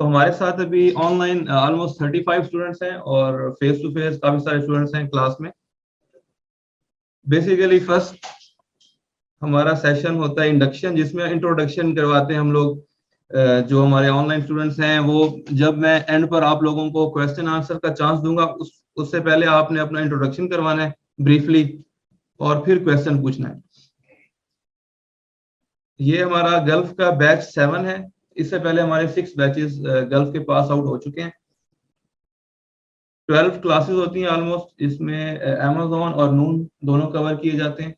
तो हमारे साथ अभी ऑनलाइन ऑलमोस्ट 35 स्टूडेंट्स हैं और फेस टू फेस काफी सारे स्टूडेंट्स हैं क्लास में। बेसिकली फर्स्ट हमारा सेशन होता है इंडक्शन, जिसमें इंट्रोडक्शन करवाते हैं हम लोग। जो हमारे ऑनलाइन स्टूडेंट्स हैं वो, जब मैं एंड पर आप लोगों को क्वेश्चन आंसर का चांस दूंगा, उससे पहले आपने अपना इंट्रोडक्शन करवाना है ब्रीफली और फिर क्वेश्चन पूछना है। ये हमारा गल्फ का बैच 7 है। इससे पहले हमारे 6 बैचेस गल्फ के पास आउट हो चुके हैं। 12 क्लासेस होती हैं ऑलमोस्ट। इसमें अमेज़न और नून दोनों कवर किए जाते हैं।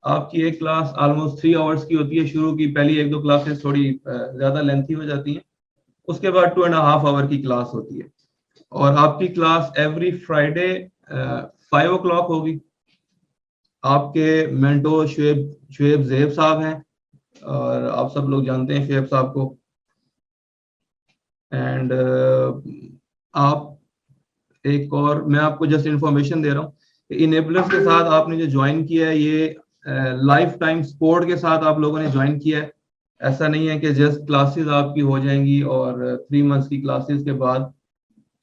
आपकी एक क्लास ऑलमोस्ट 3 आवर्स की होती है। शुरू की पहली 1-2 क्लासेस थोड़ी ज्यादा लेंथी हो जाती हैं। उसके बाद 2.5 आवर की क्लास होती है और आपकी क्लास एवरी फ्राइडे 5 o'clock होगी। आपके मेंटोर शुएब ज़ेब साहब हैं और आप सब लोग जानते हैं शुएब साहब को। एंड आप एक और मैं आपको जस्ट इंफॉर्मेशन दे रहा हूँ, इनेबलर्स के साथ आपने जो ज्वाइन किया है, ये लाइफ टाइम सपोर्ट के साथ आप लोगों ने ज्वाइन किया है। ऐसा नहीं है कि जस्ट क्लासेस आपकी हो जाएंगी और 3 मंथ्स की क्लासेस के बाद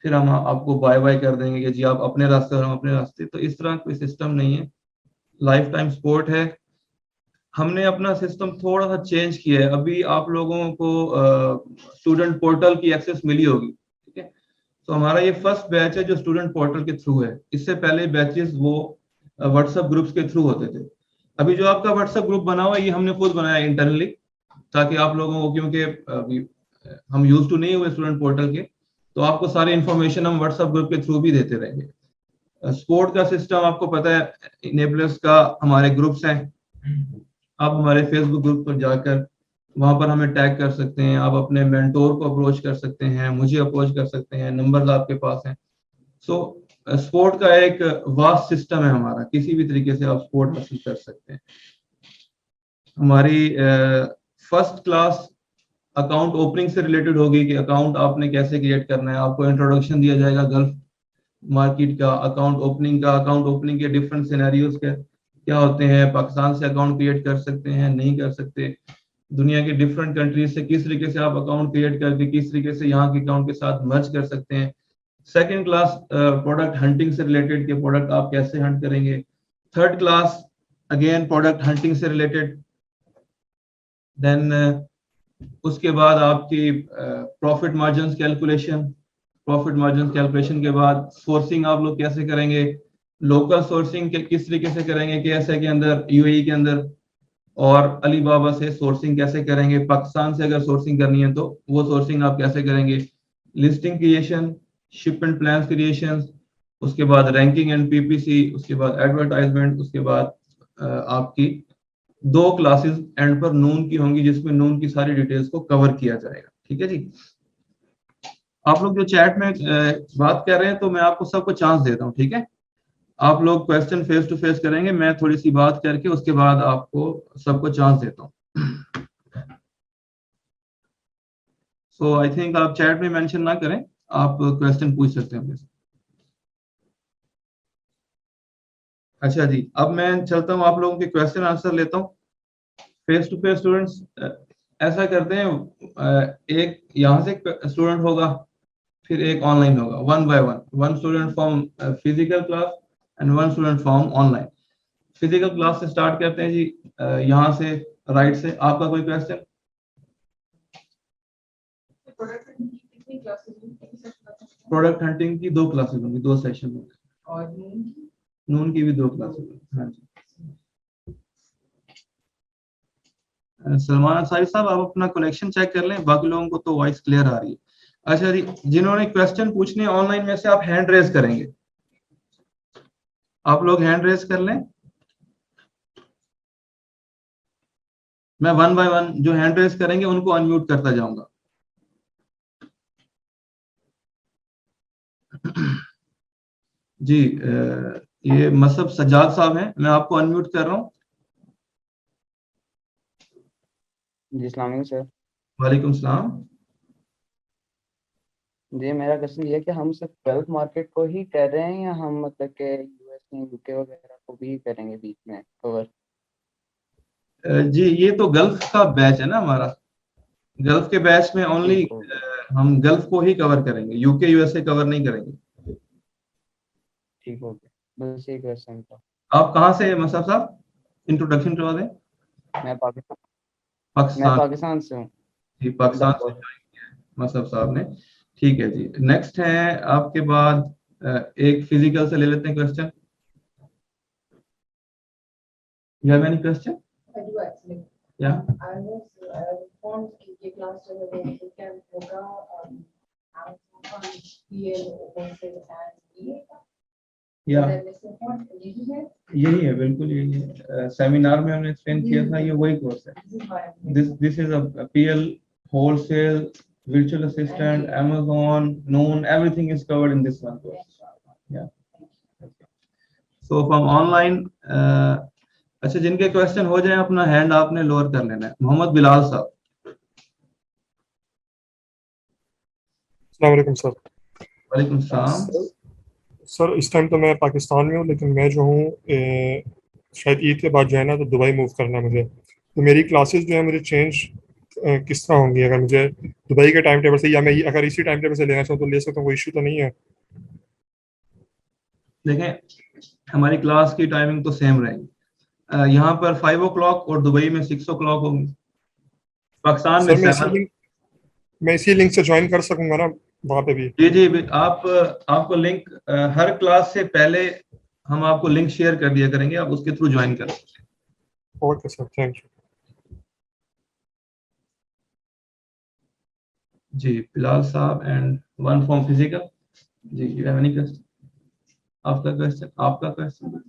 फिर हम आपको बाय बाय कर देंगे कि जी आप अपने रास्ते और हम अपने रास्ते। तो इस तरह कोई सिस्टम नहीं है, लाइफ टाइम सपोर्ट है। हमने अपना सिस्टम थोड़ा सा चेंज किया है। अभी आप लोगों को स्टूडेंट पोर्टल की एक्सेस मिली होगी, ठीक है। तो हमारा ये फर्स्ट बैच है जो स्टूडेंट पोर्टल के थ्रू है। इससे पहले बैचेस वो व्हाट्सएप ग्रुप्स के थ्रू होते थे। अभी जो आपका व्हाट्सएप ग्रुप बना हुआ है, ये हमने खुद बनाया इंटरनली, ताकि आप लोगों को, क्योंकि अभी हम यूज टू नहीं हुए स्टूडेंट पोर्टल के, तो आपको सारी इन्फॉर्मेशन हम व्हाट्सएप ग्रुप के थ्रू भी देते रहेंगे। सपोर्ट का सिस्टम आपको पता है, इनेबलर्स का हमारे ग्रुप्स हैं। आप हमारे फेसबुक ग्रुप पर जाकर वहां पर हमें टैग कर सकते हैं। आप अपने मेंटोर को अप्रोच कर सकते हैं, मुझे अप्रोच कर सकते हैं, नंबर्स आपके पास हैं। सो सपोर्ट का एक वास्ट सिस्टम है हमारा, किसी भी तरीके से आप सपोर्ट हासिल कर सकते हैं। हमारी फर्स्ट क्लास अकाउंट ओपनिंग से रिलेटेड होगी कि अकाउंट आपने कैसे क्रिएट करना है। आपको इंट्रोडक्शन दिया जाएगा गल्फ मार्केट का, अकाउंट ओपनिंग का, अकाउंट ओपनिंग के डिफरेंट सिनेरियोज के क्या होते हैं, पाकिस्तान से अकाउंट क्रिएट कर सकते हैं, नहीं कर सकते, दुनिया के डिफरेंट कंट्रीज से किस तरीके से आप अकाउंट क्रिएट करके किस तरीके से यहाँ के अकाउंट के साथ मर्ज कर सकते हैं। सेकंड क्लास प्रोडक्ट हंटिंग से रिलेटेड के प्रोडक्ट आप कैसे हंट करेंगे। Third class again product hunting से रिलेटेड। देन उसके बाद आपकी profit margin calculation. Profit margin calculation के बाद सोर्सिंग आप लोग कैसे करेंगे, लोकल सोर्सिंग के किस तरीके से करेंगे केएसए के अंदर, यूएई के अंदर, और अलीबाबा से सोर्सिंग कैसे करेंगे। पाकिस्तान से अगर सोर्सिंग करनी है तो वो सोर्सिंग आप कैसे करेंगे। Listing creation, shipment plan creation, उसके बाद रैंकिंग एंड पीपीसी, उसके बाद एडवर्टाइजमेंट, उसके बाद आपकी 2 क्लासेस एंड पर नून की होंगी, जिसमें नून की सारी डिटेल्स को कवर किया जाएगा। ठीक है जी। आप लोग जो चैट में बात कर रहे हैं, तो मैं आपको सबको चांस देता हूँ, ठीक है। आप लोग क्वेश्चन फेस टू फेस करेंगे, मैं थोड़ी सी बात करके उसके बाद आपको सबको चांस देता हूँ। सो आई थिंक आप चैट में मेंशन ना करें, आप क्वेश्चन पूछ सकते हैं मेरे से। अच्छा जी, अब मैं चलता हूँ, आप लोगों के क्वेश्चन आंसर लेता हूँ। फेस टू फेस स्टूडेंट्स ऐसा करते हैं, एक यहाँ से स्टूडेंट होगा, फिर एक ऑनलाइन होगा, one by one student from physical class and one student from online. Physical class से स्टार्ट करते हैं जी, यहाँ से राइट से। आपका कोई क्वेश्चन? प्रोडक्ट हंटिंग की 2 क्लासेस होंगी, 2 सेशन होंगे, और नून की भी 2 क्लासेस होंगी। हाँ जी, सलमान अंसारी साहब, आप अपना कनेक्शन चेक कर लें, बाकी लोगों को तो वॉइस क्लियर आ रही है। अच्छा जी, जिन्होंने क्वेश्चन पूछने ऑनलाइन में से, आप हैंड रेज करेंगे। आप लोग हैंड रेज कर लें, मैं वन बाय वन जो हैंड रेज करेंगे उनको अनम्यूट करता जाऊंगा। जी, ये मसब सज्जाद साहब हैं, मैं आपको अनम्यूट कर रहा हूँ। जी अस्सलाम वालेकुम सर। वालेकुम सलाम। जी मेरा क्वेश्चन ये है कि हम सिर्फ गल्फ मार्केट को ही कर रहे हैं या हम मतलब के यूएस यूके वगैरह को भी करेंगे बीच में कवर? जी, ये तो गल्फ का बैच है ना हमारा, गल्फ के बैच में ओनली ठीक हो गया, हम गल्फ को ही कवर करेंगे, यूके यूएसए कवर नहीं करेंगे। ठीक हो गया। बस एक क्वेश्चन था। आप कहाँ से मसरफ साहब, इंट्रोडक्शन करवा दें। मैं पाकिस्तान मैं पाकिस्तान। पाकिस्तान से हूँ, जी, पाकिस्तान से लाहौर। ज्वाइन किया है मसरफ साहब ने। ठीक है जी, नेक्स्ट है आपके बाद एक फिजिकल से ले लेते हैं question. You have any question? I do actually. या I was informed कि ये class जो है वो weekend होगा Amazon PL wholesale and EA का। या Was I misinformed? यही है? यही है, बिल्कुल यही है। सेमिनार में हमने एक्सप्लेन किया था, ये वही कोर्स है। This is why I'm this is a PL wholesale virtual assistant, Amazon, Noon, everything is covered in this one course. Yeah. So from online, अच्छा, जिनके क्वेश्चन हो जाए अपना हैंड आपने लोअर कर लेना है। मोहम्मद बिलाल साहब। अस्सलाम वालेकुम सर। वालेकुम सलाम। सर इस टाइम तो मैं पाकिस्तान में हूँ, लेकिन मैं जो हूँ शायद ईद के बाद जो है ना, तो दुबई मूव करना है मुझे। तो मेरी क्लासेस जो है मुझे चेंज किस तरह होंगी? अगर मुझे दुबई के टाइम टेबल से, या मैं अगर इसी टाइम टेबल से लेना चाहूँ तो ले सकता हूँ, कोई इशू तो नहीं है? देखें, हमारी क्लास की टाइमिंग तो सेम रहेगी। यहाँ पर 5 o'clock और दुबई में 6 o'clock होगी। पाकिस्तान में सर मैं इसी लिंक से ज्वाइन कर सकूंगा ना वहाँ पे भी? जी, आपको लिंक हर क्लास से पहले हम आपको लिंक शेयर कर दिया करेंगे, आप उसके थ्रू ज्वाइन कर सकते हैं। Okay sir, thank you. जी, बिलाल साहब एंड वन फ्रॉम फिजिकल। जी, यू हैव एनी क्वेश्चन? आपका क्वेश्चन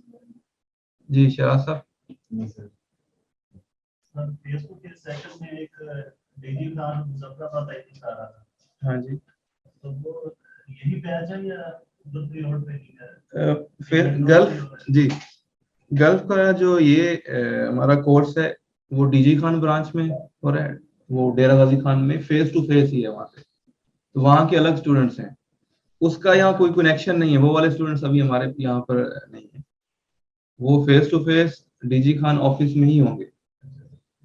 जी, शराज साहब। सर फेसबुक के सेक्शन में एक डेजी खान मुजफ्फराबाद आई थी आ रहा था। हाँ जी, तो वो यही बैच है या उधर कोई और ट्रेनिंग है? फिर गल्फ जी, गल्फ का जो ये हमारा कोर्स है वो डीजी खान ब्रांच में हो रहा है, वो डेरा गाजी खान में फेस टू फेस ही है वहाँ पे। तो वहाँ के अलग स्टूडेंट्स हैं, उसका यहाँ कोई कनेक्शन नहीं है। वो वाले स्टूडेंट्स अभी हमारे यहाँ पर नहीं है, वो face to face DG Khan office में ही होंगे।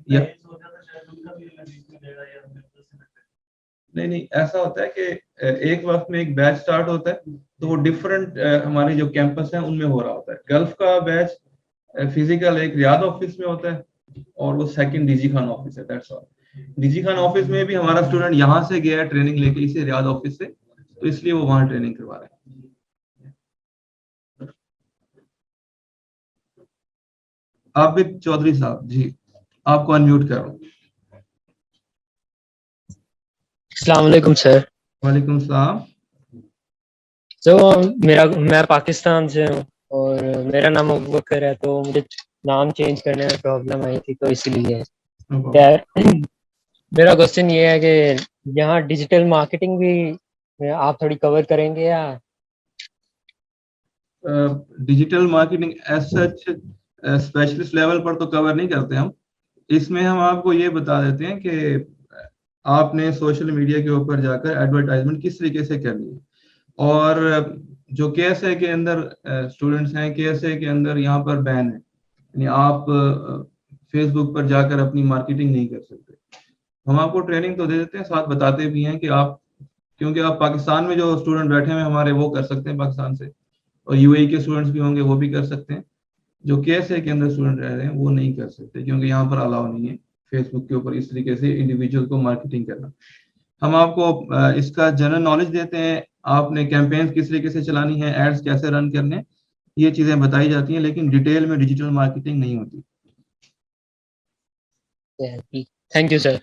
या ये सोचा था शायद उनका भी लिंक मिलेगा या मेरे को से नहीं, ऐसा होता है कि एक वक्त में एक बैच स्टार्ट होता है, तो वो डिफरेंट हमारे जो कैंपस हैं उनमें हो रहा होता है। गल्फ का बैच फिजिकल एक रियाद ऑफिस में होता है और वो सेकंड डीजी खान ऑफिस है, that's all. DG Khan office में भी हमारा स्टूडेंट यहाँ से गया है ट्रेनिंग लेके, इसे रियाद ऑफिस से, तो इसलिए वो वहाँ ट्रेनिंग करवा रहे हैं। आबिद चौधरी साहब जी, आपको अनम्यूट कर रहा हूँ। अस्सलाम वालेकुम सर। वालेकुम सलाम। तो मैं पाकिस्तान से हूँ और मेरा नाम अबूबकर है, तो मुझे नाम चेंज करने में प्रॉब्लम आई थी, तो इसीलिए यार मेरा क्वेश्चन ये है कि यहाँ डिजिटल मार्केटिंग भी आप थोड़ी कवर करेंगे या? Digital marketing as such specialist level पर तो कवर नहीं करते हम। इसमें हम आपको ये बता देते हैं कि आपने सोशल मीडिया के ऊपर जाकर एडवर्टाइजमेंट किस तरीके से करनी है, और जो केएसए के अंदर स्टूडेंट्स हैं, केएसए के अंदर यहाँ पर बैन है, यानी आप फेसबुक पर जाकर अपनी मार्केटिंग नहीं कर सकते। हम आपको ट्रेनिंग तो दे देते हैं, साथ बताते भी हैं कि आप, क्योंकि आप पाकिस्तान में जो स्टूडेंट बैठे हुए हमारे वो कर सकते हैं पाकिस्तान से, और यूएई के स्टूडेंट्स भी होंगे वो भी कर सकते हैं। जो केएसए के अंदर स्टूडेंट रह रहे हैं वो नहीं कर सकते, क्योंकि यहाँ पर अलाउ नहीं है फेसबुक के ऊपर इस तरीके से इंडिविजुअल को मार्केटिंग करना। हम आपको इसका जनरल नॉलेज देते हैं, आपने कैंपेन्स किस तरीके से चलानी है, एड्स कैसे रन करने, ये चीजें बताई जाती हैं, लेकिन डिटेल में डिजिटल मार्केटिंग नहीं होती। Thank you sir.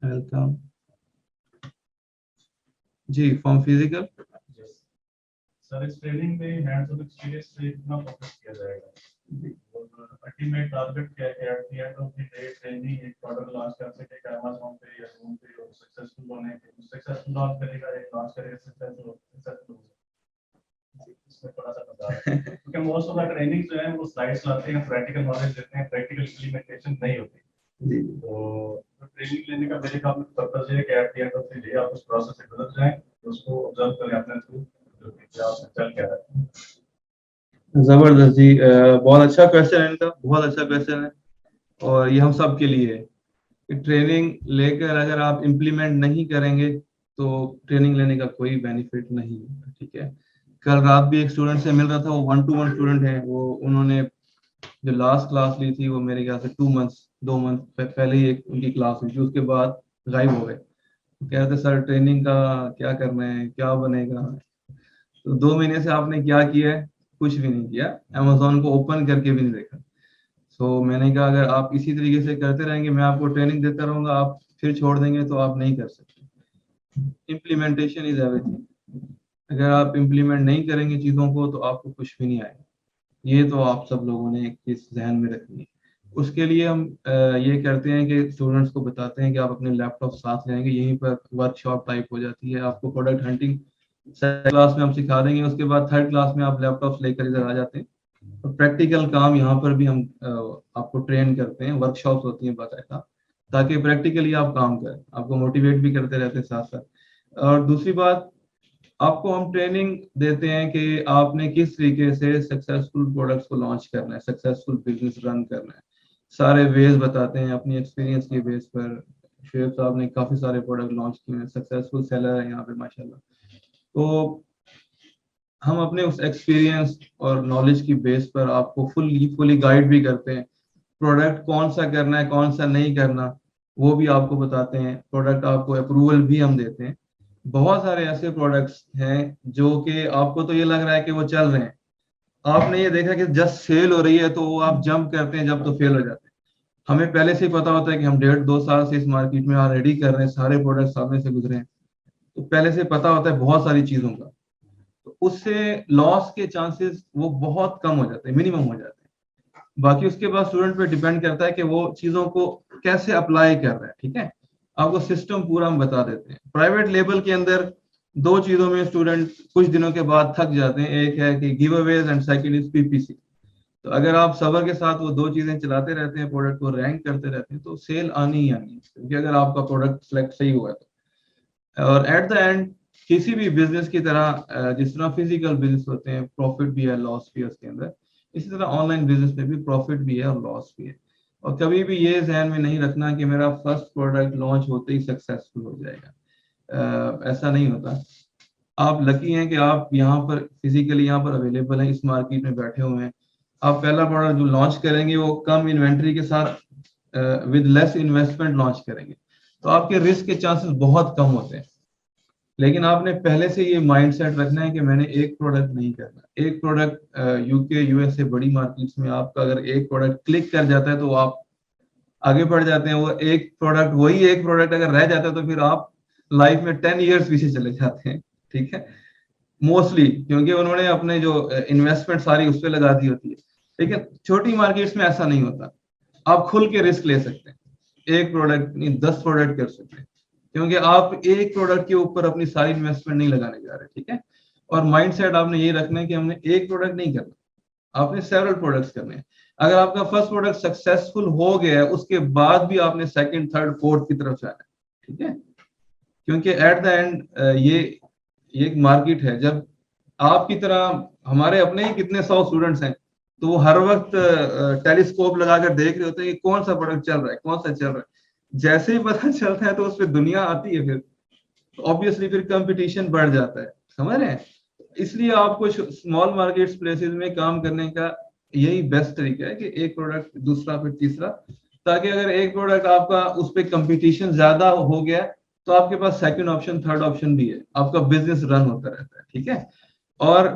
वेलकम जी, फ्रॉम फिजिकल। सर इस ट्रेनिंग में हैंड्स ऑन एक्सपीरियंस पे कितना फोकस किया जाएगा और अल्टीमेट टारगेट क्या है? At the end of the day training एक प्रोडक्ट लॉन्च कर सके Amazon पे या Zoom पे, और सक्सेसफुल होने के सक्सेसफुल लॉन्च करेगा, एक लॉन्च करेगा सक्सेसफुल इसमें थोड़ा सा बता रहा है क्योंकि मोस्ट ऑफ द ट्रेनिंग जो है वो स्लाइड्स लाते हैं, प्रैक्टिकल नॉलेज देते हैं, प्रैक्टिकल इम्प्लीमेंटेशन नहीं होती। तो ट्रेनिंग लेने का मेरे ख्याल में पर्पस है कि at the end of the day आप उस प्रोसेस से गुजर जाएं, उसको ऑब्जर्व करें अपने थ्रू जो कि क्या चल क्या रहा है। जबरदस्त जी, बहुत अच्छा क्वेश्चन है इनका, बहुत अच्छा क्वेश्चन है, और ये हम सब के लिए है। कि ट्रेनिंग लेकर अगर आप इम्प्लीमेंट नहीं करेंगे तो ट्रेनिंग लेने का कोई बेनिफिट नहीं है, ठीक है। कल रात भी एक स्टूडेंट से मिल रहा था, वो 1-to-1 स्टूडेंट है, वो उन्होंने जो लास्ट क्लास ली थी वो मेरे ख्याल से 2 मंथ पहले ही एक उनकी क्लास हुई थी, उसके बाद गायब हो गए। कह रहे थे सर ट्रेनिंग का क्या करना है, क्या बनेगा। तो 2 महीने से आपने क्या किया है? कुछ भी नहीं किया, अमेजोन को ओपन करके भी नहीं देखा। सो मैंने कहा अगर आप इसी तरीके से करते रहेंगे, मैं आपको ट्रेनिंग देता रहूंगा, आप फिर छोड़ देंगे तो आप नहीं कर सकते। Implementation is everything. अगर आप इम्प्लीमेंट नहीं करेंगे चीजों को तो आपको कुछ भी नहीं आएगा। ये तो आप सब लोगों ने एक चीज ध्यान में रखनी है। उसके लिए हम ये करते हैं कि स्टूडेंट्स को बताते हैं कि आप अपने लैपटॉप साथ लेंगे, यहीं पर वर्कशॉप टाइप हो जाती है। आपको प्रोडक्ट हंटिंग सेकंड क्लास में हम सिखा देंगे, उसके बाद थर्ड क्लास में आप लैपटॉप लेकर इधर आ जाते हैं। तो प्रैक्टिकल काम यहाँ पर भी हम आपको ट्रेन करते हैं, वर्कशॉप्स होती हैं बाकायदा, ताकि प्रैक्टिकली आप काम करें, आपको मोटिवेट भी करते रहते हैं साथ साथ। और दूसरी बात, आपको हम ट्रेनिंग देते हैं कि आपने किस तरीके से सक्सेसफुल प्रोडक्ट्स को लॉन्च करना है, सक्सेसफुल बिजनेस रन करना है। सारे वेज बताते हैं अपनी एक्सपीरियंस के बेस पर। शेख साहब ने काफी सारे प्रोडक्ट लॉन्च किए हैं, सक्सेसफुल सेलर है यहाँ पे माशाल्लाह। तो हम अपने उस एक्सपीरियंस और नॉलेज की बेस पर आपको फुली गाइड भी करते हैं। प्रोडक्ट कौन सा करना है, कौन सा नहीं करना, वो भी आपको बताते हैं। प्रोडक्ट आपको अप्रूवल भी हम देते हैं। बहुत सारे ऐसे प्रोडक्ट्स हैं जो कि आपको तो ये लग रहा है कि वो चल रहे हैं, आपने ये देखा कि जस्ट सेल हो रही है तो वो आप जंप करते हैं, जब तो फेल हो जाते हैं। हमें पहले से ही पता होता है कि हम 1.5-2 साल से इस मार्केट में ऑलरेडी कर रहे हैं, सारे प्रोडक्ट सामने से गुजरे हैं, तो पहले से पता होता है बहुत सारी चीजों का। तो उससे लॉस के चांसेस वो बहुत कम हो जाते हैं, मिनिमम हो जाते हैं। बाकी उसके बाद स्टूडेंट पे डिपेंड करता है कि वो चीजों को कैसे अप्लाई कर रहा है, ठीक है। आपको सिस्टम पूरा हम बता देते हैं। प्राइवेट लेवल के अंदर 2 चीजों में स्टूडेंट कुछ दिनों के बाद थक जाते हैं, एक है कि give Awez and second is PPC. तो अगर आप सबर के साथ वो 2 चीजें चलाते रहते हैं, प्रोडक्ट को रैंक करते रहते हैं, तो सेल आनी ही आनी है, क्योंकि अगर आपका प्रोडक्ट सिलेक्ट सही हुआ है तो। और एट द एंड किसी भी बिजनेस की तरह, जिस तरह फिजिकल बिजनेस होते हैं प्रॉफिट भी है लॉस भी है उसके अंदर, इसी तरह ऑनलाइन बिजनेस में भी प्रॉफिट भी है और लॉस भी है। और कभी भी ये ध्यान में नहीं रखना कि मेरा फर्स्ट प्रोडक्ट लॉन्च होते ही सक्सेसफुल हो जाएगा। ऐसा नहीं होता। आप लकी हैं कि आप यहाँ पर फिजिकली यहाँ पर अवेलेबल हैं, इस मार्केट में बैठे हुए हैं। आप पहला प्रोडक्ट जो लॉन्च करेंगे वो कम इन्वेंट्री के साथ विद लेस इन्वेस्टमेंट लॉन्च करेंगे, तो आपके रिस्क के चांसेस बहुत कम होते हैं। लेकिन आपने पहले से ये माइंडसेट रखना है कि मैंने एक प्रोडक्ट नहीं करना। एक प्रोडक्ट यूके यूएसए बड़ी मार्केट्स में आपका अगर एक प्रोडक्ट क्लिक कर जाता है तो आप आगे बढ़ जाते हैं। वो एक प्रोडक्ट, वही एक प्रोडक्ट अगर रह जाता है तो फिर आप लाइफ में 10 ईयर्स पीछे चले जाते हैं, ठीक है, मोस्टली, क्योंकि उन्होंने अपने जो इन्वेस्टमेंट सारी उस पर लगा दी होती है। लेकिन छोटी मार्केट्स में ऐसा नहीं होता, आप खुल के रिस्क ले सकते हैं, एक प्रोडक्ट नहीं 10 प्रोडक्ट कर सकते हैं, क्योंकि आप एक प्रोडक्ट के ऊपर अपनी सारी इन्वेस्टमेंट नहीं लगाने जा रहे, ठीक है। और माइंडसेट आपने ये रखना है कि हमने एक प्रोडक्ट नहीं करना, आपने सेवरल प्रोडक्ट्स करने हैं। अगर आपका फर्स्ट प्रोडक्ट सक्सेसफुल हो गया है, उसके बाद भी आपने सेकंड थर्ड फोर्थ की तरफ जाना है, ठीक है। क्योंकि एट द एंड ये एक मार्केट है। जब आपकी तरह हमारे अपने ही कितने 100 स्टूडेंट्स हैं, तो वो हर वक्त टेलीस्कोप लगाकर देख रहे होते हैं कि कौन सा प्रोडक्ट चल रहा है, कौन सा चल रहा है। जैसे ही पता चलता है तो उस पर दुनिया आती है, फिर ऑब्वियसली फिर कंपटीशन बढ़ जाता है, समझ रहे हैं। इसलिए आपको स्मॉल मार्केट्स प्लेसेस में काम करने का यही बेस्ट तरीका है कि एक प्रोडक्ट, दूसरा, फिर तीसरा, ताकि अगर एक प्रोडक्ट आपका उस पर कंपटीशन ज्यादा हो गया तो आपके पास सेकंड ऑप्शन, थर्ड ऑप्शन भी है, आपका बिजनेस रन होता रहता है, ठीक है। और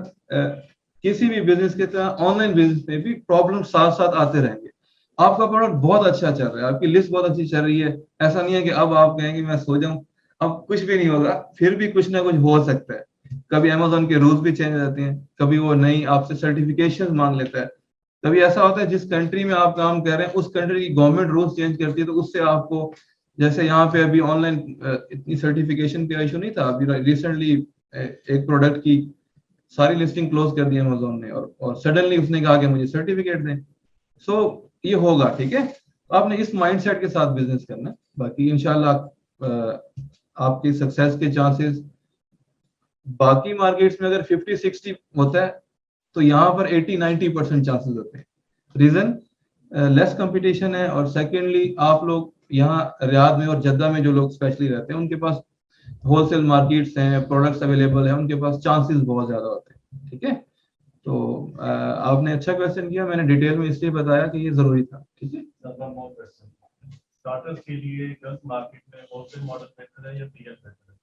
किसी भी बिजनेस की तरह ऑनलाइन बिजनेस में भी प्रॉब्लम साथ साथ आते रहेंगे। आपका प्रोडक्ट बहुत अच्छा चल रहा है, आपकी लिस्ट बहुत अच्छी चल रही है, ऐसा नहीं है कि अब आप कहेंगे मैं सो जाऊं, अब कुछ भी नहीं होगा, फिर भी कुछ ना कुछ हो सकता है। कभी अमेजोन के रूल्स भी चेंज हो जाते हैं, कभी वो नई आपसे सर्टिफिकेशन मांग लेता है, कभी ऐसा होता है जिस कंट्री में आप काम कर रहे हैं उस कंट्री की गवर्नमेंट रूल्स चेंज करती है, तो उससे आपको, जैसे यहाँ पे अभी ऑनलाइन इतनी सर्टिफिकेशन का इशू नहीं था, अभी रिसेंटली एक प्रोडक्ट की सारी लिस्टिंग क्लोज कर दी अमेजोन ने, और सडनली उसने कहा कि मुझे सर्टिफिकेट दें। सो ये होगा, ठीक है। आपने इस माइंडसेट के साथ बिजनेस करना है, बाकी इंशाल्लाह आपकी सक्सेस के चांसेस बाकी मार्केट्स में अगर 50-60 होता है तो यहाँ पर 80-90% चांसेस होते हैं। रीजन, लेस कंपटीशन है, और सेकेंडली आप लोग यहाँ रियाद में और जद्दा में जो लोग स्पेशली रहते हैं उनके पास होलसेल मार्केट्स हैं, प्रोडक्ट्स अवेलेबल हैं, उनके पास चांसेस बहुत ज्यादा होते हैं। ठीक है, तो आपने अच्छा क्वेश्चन किया, मैंने डिटेल में इसलिए बताया कि ये जरूरी था। ठीक है, स्टार्टर्स के लिए गल्फ मार्केट में होलसेल मॉडल बेहतर है या पीएल बेहतर है?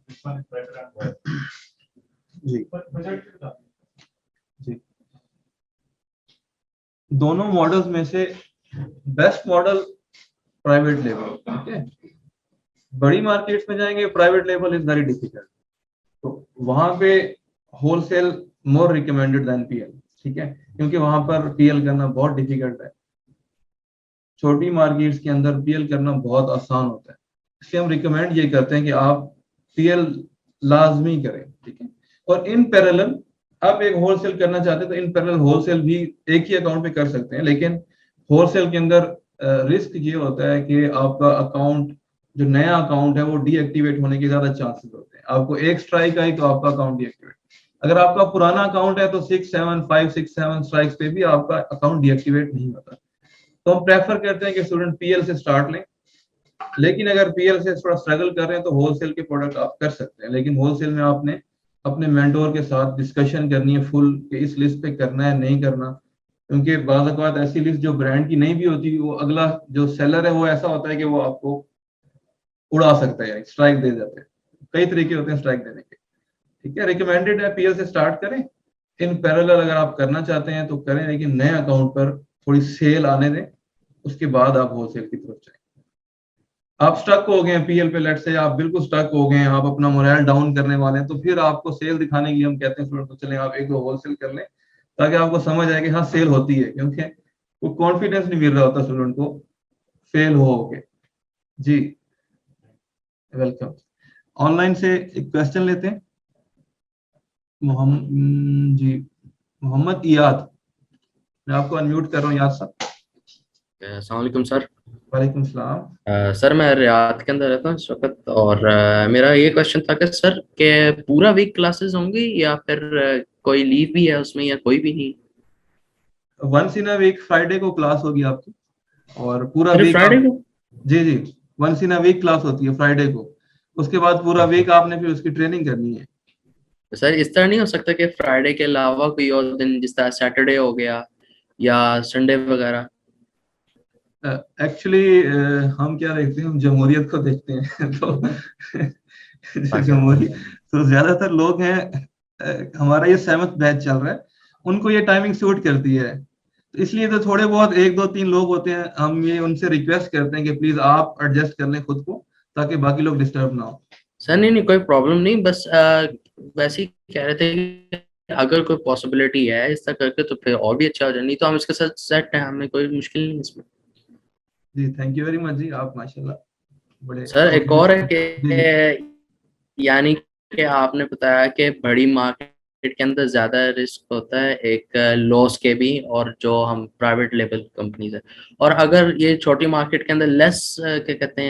Which one is better and why? जी पर बजट कितना? जी, दोनों मॉडल्स में से बेस्ट मॉडल प्राइवेट लेबल। ठीक है, बड़ी मार्केट्स में जाएंगे private label is very difficult, तो वहां पे होलसेल मोर रिकमेंडेड देन पीएल। ठीक है, क्योंकि वहां पर पीएल करना बहुत डिफिकल्ट है, छोटी मार्केट्स के अंदर पीएल करना बहुत आसान होता है, इसलिए हम रिकमेंड ये करते हैं कि आप पीएल लाजमी करें। ठीक है, और इन पैरेलल आप एक होलसेल करना चाहते हैं तो इन पैरेलल होलसेल भी एक ही अकाउंट पे कर सकते हैं, लेकिन होलसेल के अंदर रिस्क ये होता है कि आपका अकाउंट, जो नया अकाउंट है, वो डीएक्टिवेट होने के ज्यादा चांसेस होते हैं। आपको एक स्ट्राइक आई तो आपका अकाउंट डीएक्टिवेट, अगर आपका पुराना अकाउंट है तो 5 6 7 स्ट्राइक्स पे भी आपका अकाउंट डीएक्टिवेट नहीं होता। तो हम प्रेफर करते हैं कि स्टूडेंट पीएल से स्टार्ट लें, लेकिन अगर पीएल से थोड़ा स्ट्रगल कर रहे हैं तो होलसेल के प्रोडक्ट आप कर सकते हैं, लेकिन होलसेल में आपने अपने मेंटोर के साथ डिस्कशन करनी है फुल कि इस लिस्ट पे करना है नहीं करना, क्योंकि बाज़ औक़ात ऐसी लिस्ट जो ब्रांड की नहीं भी होती, वो अगला जो सेलर है वो ऐसा होता है कि वो आपको उड़ा सकता है, स्ट्राइक दे जाते हैं। कई तरीके होते हैं स्ट्राइक देने के। ठीक है, रिकमेंडेड है पीएल से स्टार्ट करें, इन पैरेलल अगर आप करना चाहते हैं तो करें, लेकिन नए अकाउंट पर थोड़ी सेल आने दें, उसके बाद आप होलसेल की तरफ जाएं। आप स्टक हो गए हैं पीएल पे, लेट से आप बिल्कुल स्टक हो गए हैं, आप अपना मोरल डाउन करने वाले हैं, तो फिर आपको सेल दिखाने के लिए हम कहते हैं स्टूडेंट को चलें आप एक दो होलसेल कर लें, ताकि आपको समझ आए कि हाँ सेल होती है, क्योंकि वो कॉन्फिडेंस नहीं मिल रहा होता स्टूडेंट को फेल हो के। जी वेलकम। ऑनलाइन से एक क्वेश्चन लेते हैं, मोहम्मद इयाद, मैं आपको अनम्यूट कर रहा हूँ याद साहब। अस्सलाम वालेकुम सर। वालेकुम सलाम। सर मैं रियाद के अंदर रहता हूँ इस वक्त, और मेरा ये क्वेश्चन था कि सर के पूरा वीक क्लासेस होंगी या फिर कोई लीव भी है उसमें या कोई भी नहीं? Once in a week Friday को क्लास होगी आपकी, और पूरा सिर्फ वीक फ्राइडे को? जी जी, once in a week class होती है फ्राइडे को, उसके बाद पूरा वीक आपने फिर उसकी ट्रेनिंग करनी है। सर इस तरह नहीं हो सकता कि फ्राइडे के अलावा कोई और दिन, जिस तरह सैटरडे हो गया या संडे वगैरह? एक्चुअली हम क्या देखते हैं, हम जमहूरियत को देखते हैं तो जमहूरियत, तो ज्यादातर लोग हैं, हमारा ये 7th बैच चल रहा है, उनको ये टाइमिंग सूट करती है, तो इसलिए तो थोड़े बहुत 1 2 3 लोग होते हैं, हम ये उनसे रिक्वेस्ट करते हैं कि प्लीज आप एडजस्ट कर लें खुद को, ताकि बाकी लोग डिस्टर्ब ना हो। सर नहीं कोई प्रॉब्लम नहीं, बस वैसे ही कह रहे थे कि अगर कोई पॉसिबिलिटी है इस तरह करके तो फिर और भी अच्छा हो जाए, नहीं तो हम इसके साथ सेट हैं, हमें कोई मुश्किल नहीं इसमें। जी थैंक यू वेरी मच जी, आप माशाल्लाह बड़े। सर एक और है कि यानी कि आपने बताया कि बड़ी मार्केट के अंदर ज्यादा रिस्क होता है एक लॉस के भी, और जो हम प्राइवेट लेवल कंपनीज है, और अगर ये छोटी मार्केट के अंदर लेस क्या कहते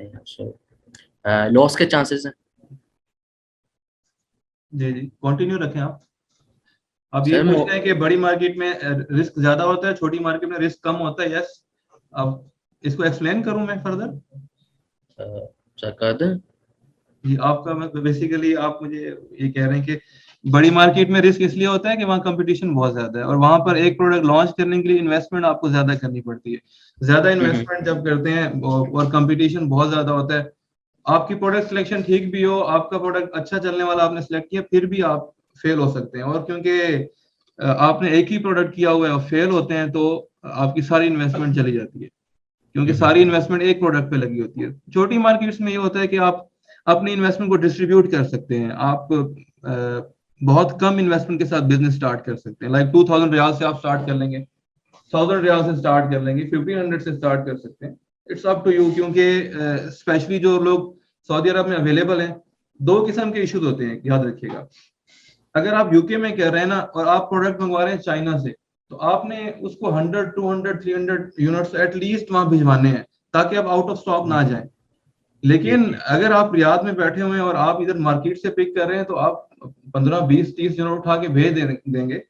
हैं सो लॉस के चांसेस हैं? जी जी कंटिन्यू रखें आप ये सर पूछ रहे हैं कि बड़ी मार्केट में रिस्क ज्यादा होता है, छोटी मार्केट में रिस्क कम होता है। यस, अब इसको एक्सप्लेन करूं मैं फर्दर? सर कर दें। जी, आपका बेसिकली आप मुझे ये कह रहे हैं कि बड़ी मार्केट में रिस्क इसलिए होता है कि वहाँ कंपटीशन बहुत ज्यादा है, और वहां पर एक प्रोडक्ट लॉन्च करने के लिए इन्वेस्टमेंट आपको ज्यादा करनी पड़ती है। ज्यादा इन्वेस्टमेंट जब करते हैं और कंपटीशन बहुत ज्यादा होता है, आपकी प्रोडक्ट सिलेक्शन ठीक भी हो, आपका प्रोडक्ट अच्छा चलने वाला आपने सिलेक्ट किया, फिर भी आप फेल हो सकते हैं, और क्योंकि आपने एक ही प्रोडक्ट किया हुआ है और फेल होते हैं तो आपकी सारी इन्वेस्टमेंट चली जाती है, क्योंकि सारी इन्वेस्टमेंट एक प्रोडक्ट पे लगी होती है। छोटी मार्केट्स में ये होता है कि आप अपनी इन्वेस्टमेंट को डिस्ट्रीब्यूट कर सकते हैं, आप बहुत कम इन्वेस्टमेंट के साथ बिजनेस स्टार्ट कर सकते हैं। लाइक 2000 रियाल से आप स्टार्ट कर लेंगे, 1000 रियाल से स्टार्ट कर लेंगे, 1500 से स्टार्ट कर सकते हैं, इट्स अप टू यू। क्योंकि स्पेशली जो लोग सऊदी अरब में अवेलेबल हैं, 2 किस्म के इश्यूज होते हैं, याद रखिएगा। अगर आप यूके में कर रहे हैं ना, और आप प्रोडक्ट मंगवा रहे हैं चाइना से, तो आपने उसको 100 200 300 यूनिट्स एटलीस्ट वहां भिजवाने हैं, ताकि आप आउट ऑफ स्टॉक ना जाएं। लेकिन अगर आप रियाद में बैठे हुए हैं और आप इधर मार्केट से पिक कर रहे हैं, तो आप 15 20 30 यूनिट उठा के भेज देंगे,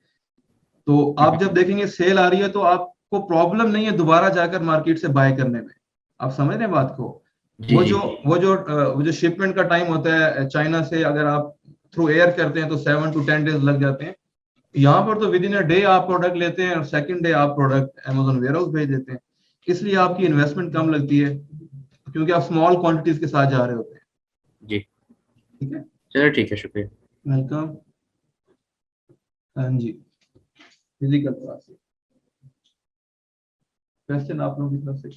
तो आप जब देखेंगे सेल आ रही है तो आपको प्रॉब्लम नहीं है दोबारा जाकर मार्केट से बाय करने में। आप समझ रहे हैं बात को? जी जी वो जो शिपमेंट का टाइम होता है चाइना से, अगर आप थ्रू एयर करते हैं तो 7 to 10 डेज लग जाते हैं। यहाँ पर तो विद इन अ डे आप प्रोडक्ट लेते हैं और सेकंड डे आप प्रोडक्ट अमेज़न वेयरहाउस भेज देते हैं। इसलिए आपकी इन्वेस्टमेंट कम लगती है क्योंकि आप स्मॉल क्वांटिटीज के साथ जा रहे होते हैं। जी। ठीक है, चलो ठीक है, शुक्रिया। वेलकम। हाँ जी, फिजिकल क्लास क्वेश्चन आप लोगों की तरफ से।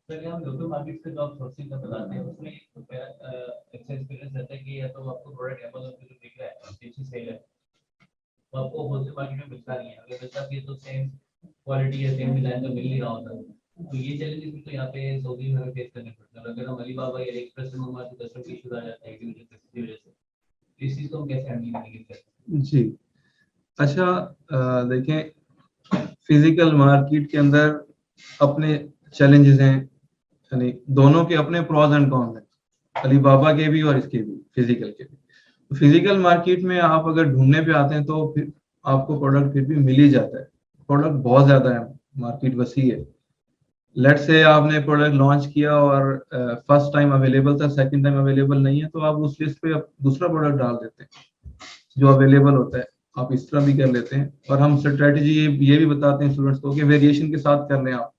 सर यहाँ लोकल मार्केट से जो आप सोर्सिंग का बताते हैं उसमें मेरा अच्छा एक्सपीरियंस रहता है कि या तो आपको प्रोडक्ट अमेज़न पे जो दिख रहा है अच्छी सेल है तो आपको होलसेल मार्केट में मिलता नहीं है, अगर मिलता भी है तो सेम क्वालिटी या सेम डिजाइन तो मिल नहीं रहा होता। तो ये चैलेंजेस भी तो यहाँ पे सऊदी में फेस करने पड़ते हैं। अगर हम अलीबाबा या एक्सप्रेस से मंगवाते तो कस्टमर इशू आ जाता है किसी वजह से। इस चीज को हम कैसे हैंडल करेंगे? जी, अच्छा, देखें फिजिकल मार्केट के अंदर अपने चैलेंजेस हैं, यानी दोनों के अपने प्रॉज एंड कॉन्स हैं, अलीबाबा के भी और इसके भी, फिजिकल के भी। तो फिजिकल मार्केट में आप अगर ढूंढने पे आते हैं तो फिर आपको प्रोडक्ट फिर भी मिल ही जाता है। प्रोडक्ट बहुत ज्यादा है, मार्केट वसी है। लेट से आपने प्रोडक्ट लॉन्च किया और फर्स्ट टाइम अवेलेबल था, सेकंड टाइम अवेलेबल नहीं है, तो आप उस लिस्ट पे दूसरा प्रोडक्ट डाल देते हैं जो अवेलेबल होता है। आप इस तरह भी कर लेते हैं। और हम स्ट्रेटेजी ये भी बताते हैं स्टूडेंट्स को कि वेरिएशन के साथ कर लें आप।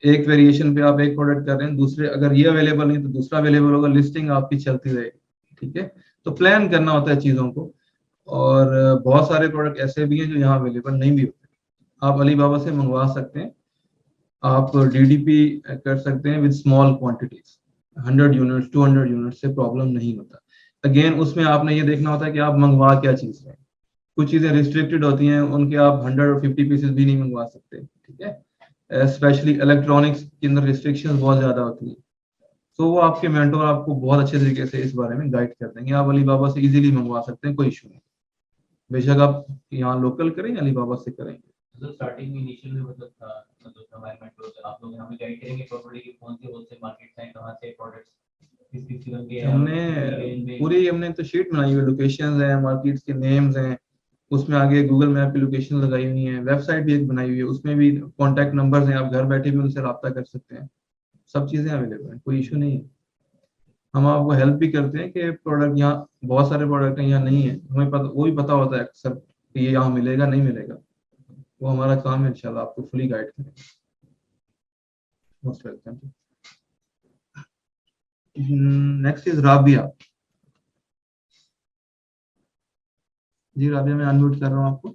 एक वेरिएशन पे आप एक प्रोडक्ट कर रहे हैं, दूसरे अगर ये अवेलेबल नहीं तो दूसरा अवेलेबल होगा, लिस्टिंग आपकी चलती रहेगी। ठीक है, तो प्लान करना होता है चीजों को। और बहुत सारे प्रोडक्ट ऐसे भी हैं जो यहाँ अवेलेबल नहीं भी होते। आप अलीबाबा से मंगवा सकते हैं, आप डीडीपी कर सकते हैं with small quantities, 100 units 200 units से प्रॉब्लम नहीं होता। अगेन उसमें आपने ये देखना होता है कि आप मंगवा क्या चीज रहे हैं। कुछ चीजें रिस्ट्रिक्टेड होती हैं, उनके आप 150 पीसेस भी नहीं मंगवा सकते। ठीक है, स्पेशली इलेक्ट्रॉनिक्स के अंदर रिस्ट्रिक्शंस बहुत ज्यादा होती हैं। तो वो आपके मेंटोर आपको बहुत अच्छे तरीके से इस बारे में गाइड कर देंगे। आप अलीबाबा से इजीली मंगवा सकते हैं, कोई इशू नहीं। बेशक आप यहाँ लोकल करें या अलीबाबा से करें। मतलब स्टार्टिंग में इनिशियल में मतलब था, मतलब हमारे मेंटोर आप लोग हमें गाइड करेंगे प्रॉपर्टी की कौन सी होलसेल मार्केट है, कहाँ से प्रोडक्ट्स किस किस किस्म के हैं। हमने तो शीट बनाई हुई, लोकेशंस हैं, मार्केट्स के नेम्स हैं, उसमें आगे गूगल मैप की लोकेशन लगाई हुई है, वेबसाइट भी एक बनाई हुई है, उसमें भी कॉन्टैक्ट नंबर्स हैं, आप घर बैठे भी उनसे रब्ता कर सकते हैं। सब चीजें अवेलेबल हैं, कोई इशू नहीं है। हम आपको हेल्प भी करते हैं कि प्रोडक्ट यहाँ बहुत सारे प्रोडक्ट यहाँ नहीं है, हमें पता, वो भी पता होता है अक्सर कि ये यहाँ मिलेगा नहीं मिलेगा। वो हमारा काम है, इंशाल्लाह आपको फुली गाइड करेंगे। Most welcome. Next is Rabia. जी राबिया, मैं अनम्यूट कर रहा हूँ आपको।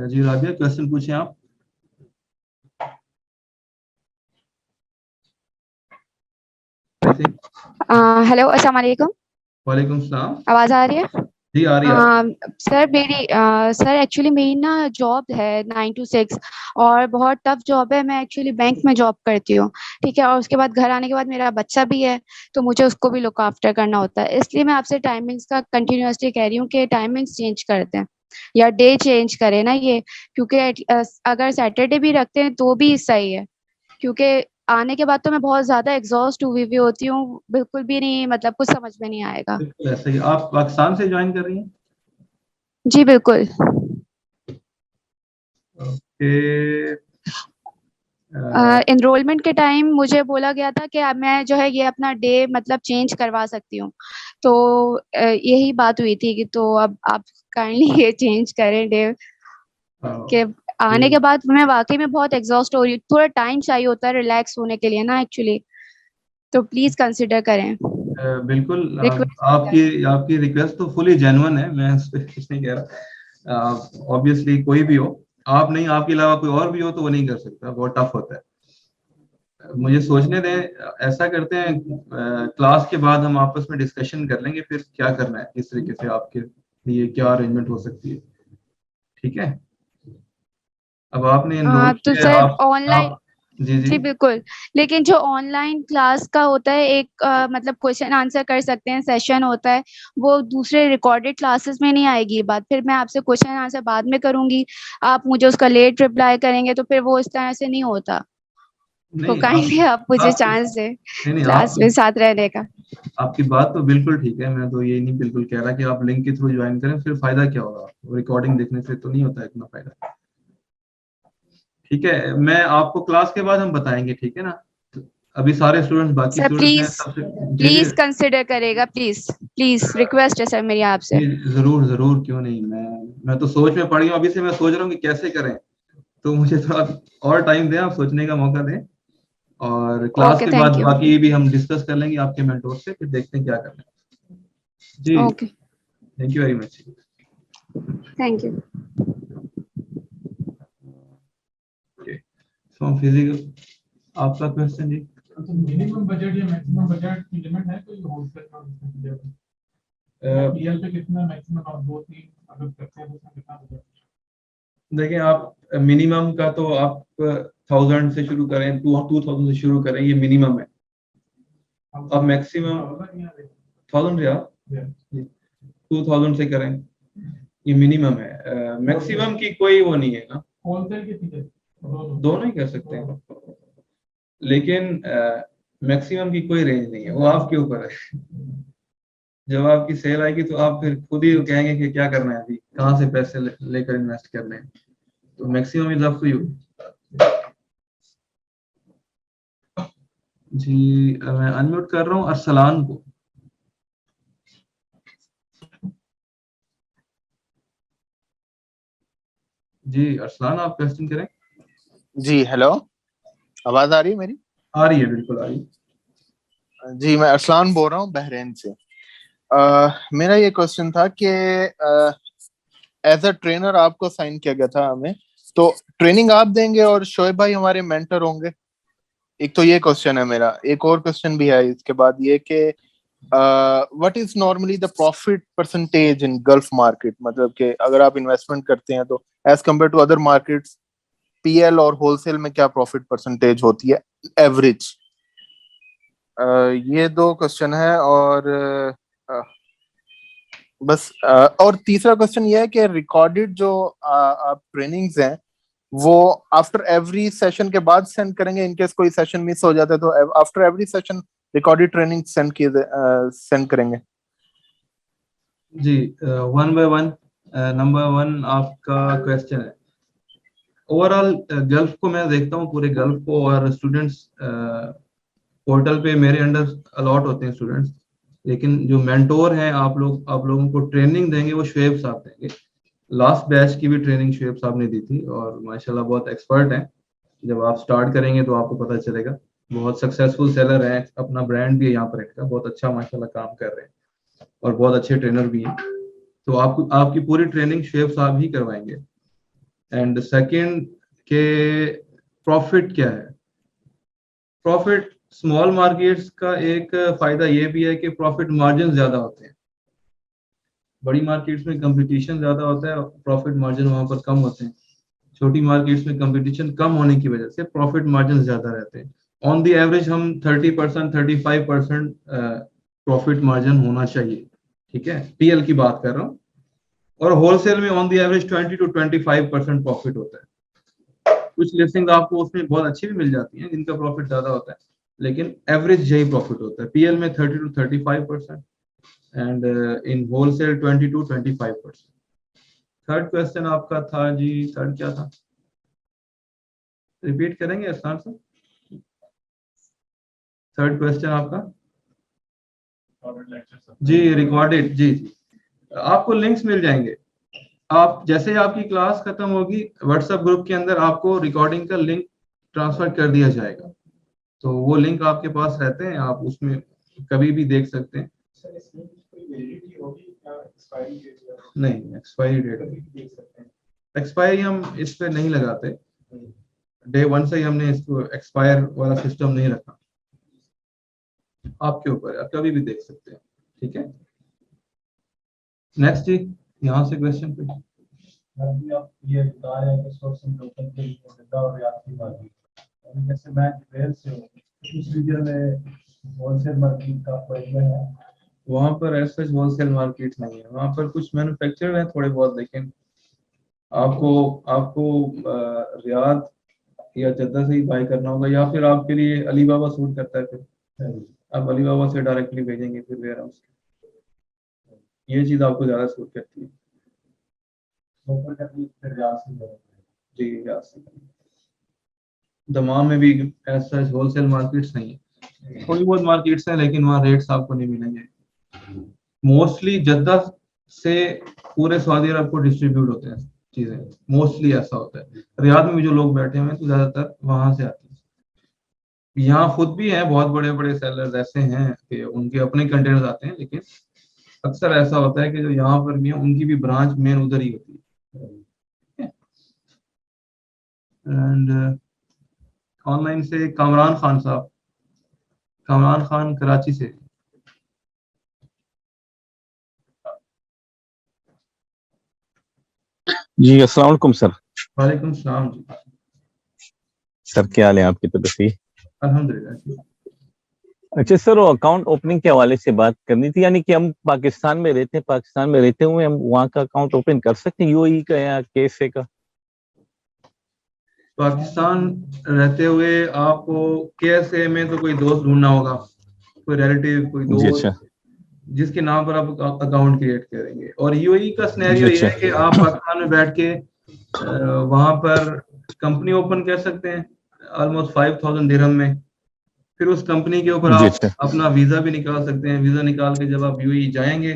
जी राबिया, क्वेश्चन पूछें आप। हेलो, अस्सलाम वालेकुम। वालेकुम सलाम। आवाज आ रही है? जी आ रही है। सर एक्चुअली मेरी ना जॉब है 9 to 6 और बहुत टफ जॉब है। मैं एक्चुअली बैंक में जॉब करती हूँ, ठीक है। और उसके बाद घर आने के बाद मेरा बच्चा भी है, तो मुझे उसको भी लुक आफ्टर करना होता है। इसलिए मैं आपसे टाइमिंग्स का कंटिन्यूअसली कह रही हूँ कि टाइमिंग्स चेंज कर दें या डे चेंज करें ना ये, क्योंकि अगर सैटरडे भी रखते हैं तो भी सही है, क्योंकि आने के बाद तो मैं बहुत ज्यादा एग्जॉस्ट हुई हुई होती हूँ, बिल्कुल भी नहीं, मतलब कुछ समझ में नहीं आएगा। बिल्कुल ऐसा ही। आप पाकिस्तान से ज्वाइन कर रही हैं? जी बिल्कुल। ओके। एनरोलमेंट के टाइम मुझे बोला गया था कि अब मैं जो है ये अपना डे मतलब चेंज करवा सकती हूँ, तो यही बात हुई थी कि तो अब आप काइंडली ये चेंज करें डे के। आने के बाद मैं वाकई में बहुत एग्जॉस्ट हो रही हूँ, थोड़ा टाइम चाहिए होता है रिलैक्स होने के लिए ना एक्चुअली, तो प्लीज कंसिडर करें। बिल्कुल, रिक्वेस्ट आपकी रिक्वेस्ट तो फुली जेन्युइन है, मैं उस पर कुछ नहीं कह रहा। ऑब्वियसली कोई भी हो, आप नहीं, आपके अलावा कोई और भी हो तो वो नहीं कर सकता, बहुत टफ होता है। मुझे सोचने दें, ऐसा करते हैं क्लास के बाद हम आपस में डिस्कशन कर लेंगे फिर क्या करना है, किस तरीके से आपके लिए क्या अरेंजमेंट हो सकती है। ठीक है, अब आपने एनरोल तो किया, सर ऑनलाइन जी जी जी बिल्कुल, लेकिन जो ऑनलाइन क्लास का होता है एक मतलब क्वेश्चन आंसर कर सकते हैं सेशन होता है, वो दूसरे रिकॉर्डेड क्लासेस में नहीं आएगी ये बात। फिर मैं आपसे क्वेश्चन आंसर बाद में करूँगी, आप मुझे उसका लेट रिप्लाई करेंगे तो फिर वो इस तरह से नहीं होता। तो नहीं काइंडली आप मुझे आप चांस दें नहीं नहीं क्लास में साथ रहने का। आपकी बात तो बिल्कुल ठीक है, मैं तो ये नहीं बिल्कुल कह रहा कि आप लिंक के थ्रू ज्वाइन करें, फिर फायदा क्या होगा, रिकॉर्डिंग देखने से तो नहीं होता है इतना फायदा। ठीक है, मैं आपको क्लास के बाद हम बताएंगे, ठीक है ना। तो अभी सारे स्टूडेंट्स, बाकी सर स्टूडेंट्स हैं प्लीज़, सबसे। जी जी प्लीज़ कंसिडर करिएगा प्लीज़, प्लीज़ रिक्वेस्ट है सर मेरी आपसे। जी, जरूर जरूर, क्यों नहीं। मैं तो सोच में पड़ गया हूँ, अभी से मैं सोच रहा हूँ कि कैसे करें। तो मुझे थोड़ा और टाइम दें, आप सोचने का मौका दें, और क्लास ओके, के बाद थैंक यू। बाकी भी हम डिस्कस कर लेंगे आपके मेंटोर से, फिर देखते हैं क्या करना है। जी, okay, thank you very much. Thank you. From physical, आपका क्वेश्चन जी। मिनिमम बजट या मैक्सिमम बजट की लिमिट है कोई होलसेल में? पीएल पे कितना मैक्सिमम, आप 2-3 अगर करते हैं तो उसमें कितना बजट? देखिए, आप मिनिमम का तो आप 1000 से शुरू करें, 2000 से शुरू करें, ये मिनिमम है। अब मैक्सिमम 1000 रियाल, 2000 से करें, ये मिनिमम है। मैक्सिमम की कोई वो नहीं है ना, होलसेल कितनी है? दोनों ही कर सकते हैं, लेकिन मैक्सिमम की कोई रेंज नहीं है, वो आपके ऊपर है। जब आपकी सेल आएगी तो आप फिर खुद ही कहेंगे कि क्या करना है, अभी कहाँ से पैसे लेकर इन्वेस्ट करने हैं। तो maximum is up to you. जी, मैं अनम्यूट कर रहा हूँ अरसलान को। जी अरसलान, आप क्वेश्चन करें। जी हेलो, आवाज आ रही है मेरी? आ रही है, बिल्कुल आ रही है। जी, मैं अरसलान बोल रहा हूँ बहरीन से। मेरा ये क्वेश्चन था कि एज अ ट्रेनर आपको साइन किया गया था हमें, तो ट्रेनिंग आप देंगे और शोएब भाई हमारे मेंटर होंगे? एक तो ये क्वेश्चन है मेरा। एक और क्वेश्चन भी है इसके बाद ये कि what is normally the profit percentage in Gulf market, मतलब कि अगर आप इन्वेस्टमेंट करते हैं तो as compare to other markets, PL और होलसेल में क्या प्रॉफिट परसेंटेज होती है एवरेज? ये दो क्वेश्चन है। और बस और तीसरा क्वेश्चन ये है कि रिकॉर्डेड जो आप ट्रेनिंग्स हैं वो आफ्टर एवरी सेशन के बाद सेंड करेंगे, इनकेस कोई सेशन मिस हो जाता है तो after every session recorded training send करेंगे? जी, one by one. Number one आपका क्वेश्चन है, ओवरऑल गल्फ को मैं देखता हूँ, पूरे गल्फ को, और स्टूडेंट्स पोर्टल पे मेरे अंडर अलॉट होते हैं स्टूडेंट्स, लेकिन जो मेंटोर हैं, आप लोगों को ट्रेनिंग देंगे वो शुएब साहब देंगे। लास्ट बैच की भी ट्रेनिंग शुएब साहब ने दी थी, और माशाल्लाह बहुत एक्सपर्ट हैं। जब आप स्टार्ट करेंगे तो आपको पता चलेगा। बहुत सक्सेसफुल सेलर हैं, अपना ब्रांड भी है यहाँ पर इनका, बहुत अच्छा माशाल्लाह काम कर रहे हैं, और बहुत अच्छे ट्रेनर भी हैं। तो आपको आपकी पूरी ट्रेनिंग शुएब साहब ही करवाएंगे। एंड सेकंड के प्रॉफिट क्या है। प्रॉफिट स्मॉल मार्केट्स का एक फायदा ये भी है कि प्रॉफिट मार्जिन ज्यादा होते हैं। बड़ी मार्केट्स में कंपटीशन ज्यादा होता है, प्रॉफिट मार्जिन वहां पर कम होते हैं। छोटी मार्केट्स में कंपटीशन कम होने की वजह से प्रॉफिट मार्जिन ज्यादा रहते हैं। ऑन द एवरेज हम 30%, 35% प्रॉफिट मार्जिन होना चाहिए, ठीक है, पीएल की बात कर रहा हूँ। और होलसेल में on the average 20 to 25% profit होता है। कुछ लिस्टिंग आपको उसमें बहुत अच्छी भी मिल जाती हैं जिनका प्रॉफिट ज्यादा होता है, लेकिन एवरेज यही प्रॉफिट होता है पीएल में 30 to 35%, and in wholesale 20 to 25%। Third question आपका था जी, थर्ड क्या था, रिपीट करेंगे आसान से। थर्ड क्वेश्चन आपका जी, रिकॉर्डेड। जी जी, आपको लिंक्स मिल जाएंगे। आप जैसे ही आपकी क्लास खत्म होगी, व्हाट्सएप ग्रुप के अंदर आपको रिकॉर्डिंग का लिंक ट्रांसफर कर दिया जाएगा। तो वो लिंक आपके पास रहते हैं, आप उसमें कभी भी देख सकते हैं। नहीं, एक्सपायरी डेट, एक्सपायरी हम इस पे नहीं लगाते। डे वन से ही हमने इसको एक्सपायर वाला सिस्टम नहीं रखा। आपके ऊपर है, आप कभी भी देख सकते हैं, ठीक है। नेक्स्ट जी, यहाँ से क्वेश्चन पे। अभी आप ये बता रहे हैं कि सोर्सिंग टोकन के लिए और आपकी बात जैसे मैं जुबैल से हूँ, उस रीजन में होलसेल मार्केट का फायदा है? वहाँ पर ऐसा होलसेल मार्केट नहीं है, वहाँ पर कुछ मैन्युफैक्चरर हैं थोड़े बहुत, लेकिन आपको आपको रियाद या जद्दा से ही बाय करना होगा, या फिर आपके लिए अली बाबा सूट करता है, फिर आप अली बाबा से डायरेक्टली भेजेंगे फिर वेयर हाउस, ये चीज़ आपको ज़्यादा सूट करती है। जी रियाद से। दमाम में भी ऐसा होलसेल मार्केट्स नहीं है, थोड़ी बहुत मार्केट्स हैं, लेकिन वहाँ रेट्स आपको नहीं मिलेंगे। मोस्टली जद्दा से पूरे सऊदी अरब को डिस्ट्रीब्यूट होते हैं चीजें, मोस्टली ऐसा होता है। रियाद में भी जो लोग बैठे हुए हैं तो ज्यादातर वहां से आते हैं। यहाँ खुद भी हैं बहुत बड़े बड़े सेलर्स ऐसे हैं कि उनके अपने कंटेनर्स आते हैं, लेकिन अक्सर ऐसा होता है कि जो यहाँ पर भी है उनकी भी ब्रांच मेन उधर ही होती है। एंड ऑनलाइन से कामरान खान साहब, कामरान खान कराची से। जी अस्सलाम वालेकुम सर। वालेकुम सलाम जी। सर क्या हाल है आपकी? तबीयत सही? अल्हम्दुलिल्लाह जी। अच्छा सर, वो अकाउंट ओपनिंग के हवाले से बात करनी थी, यानी कि हम पाकिस्तान में रहते हैं, पाकिस्तान में रहते हुए हम वहाँ का अकाउंट ओपन कर सकते हैं, यूएई का या कैसे का? पाकिस्तान रहते हुए आपको केएसए में तो कोई दोस्त ढूंढना होगा, कोई रिलेटिव, कोई जी दोस्त अच्छा। जिसके नाम पर आप अकाउंट क्रिएट करेंगे। और यूएई का जी सिनेरियो ये अच्छा। है कि आप पाकिस्तान में बैठ के वहां पर कंपनी ओपन कर सकते हैं ऑलमोस्ट 5000 दिरहम में। फिर उस कंपनी के ऊपर जी आप अच्छा। अपना वीजा भी निकाल सकते हैं। वीजा निकाल के जब आप यूएई जाएंगे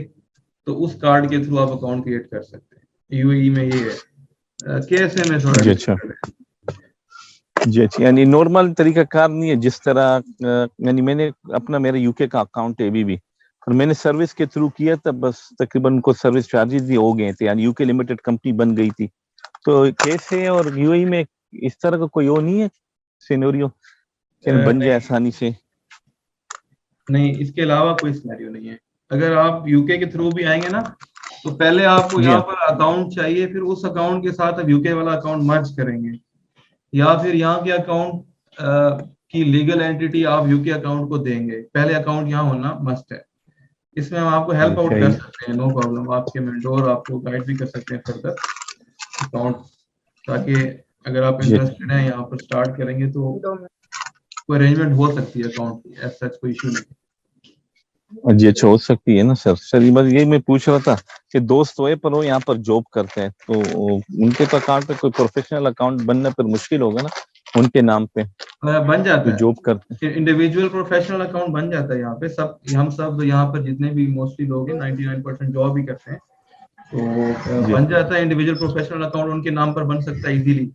तो उस कार्ड के थ्रू आप अकाउंट क्रिएट कर सकते हैं। यूएई में ये है, केएसए में थोड़ा जी अच्छा। डिफिकल्ट है। जी अच्छा, यानी नॉर्मल तरीका कार नहीं है जिस तरह यानी मैंने अपना मेरा यूके का अकाउंट है अभी भी, और मैंने सर्विस के थ्रू किया था, बस तकरीबन उनको सर्विस चार्जेस भी हो गए थे, यानी यूके लिमिटेड कंपनी बन गई थी। तो कैसे और यूएई में इस तरह का कोई वो नहीं है सिनेरियो कि बन जाए आसानी से? नहीं, इसके अलावा कोई सिनेरियो नहीं है। अगर आप यूके के थ्रू भी आएंगे ना, तो पहले आपको जी यहाँ हाँ। पर अकाउंट चाहिए, फिर उस अकाउंट के साथ आप यूके वाला अकाउंट मर्ज करेंगे, या फिर यहाँ के अकाउंट की लीगल एंटिटी आप यूके अकाउंट को देंगे। पहले अकाउंट यहाँ होना मस्ट है। इसमें हम आपको हेल्प अच्छा आउट कर ये सकते हैं, नो प्रॉब्लम। आपके मेंटोर आपको गाइड भी कर सकते हैं फर्दर अकाउंट, ताकि अगर आप जी इंटरेस्टेड हैं यहाँ पर स्टार्ट करेंगे तो कोई अरेंजमेंट हो सकती है अकाउंट की, ऐसा कोई इशू नहीं। जी अच्छा, हो सकती है ना सर। सर ये बस यही मैं पूछ रहा था कि दोस्त हुए पर वो यहाँ पर जॉब करते हैं, तो उनके तो अकाउंट पे कोई प्रोफेशनल अकाउंट बनना पर मुश्किल होगा ना उनके नाम पे बन जाता जो है, जॉब करते हैं? इंडिविजुअल प्रोफेशनल अकाउंट बन जाता है यहाँ पे। सब हम सब यहाँ पर जितने भी मोस्टली लोग हैं 99% जॉब ही करते हैं, तो जी बन जाता है। इंडिविजुअल प्रोफेशनल अकाउंट उनके नाम पर बन सकता है इजीली।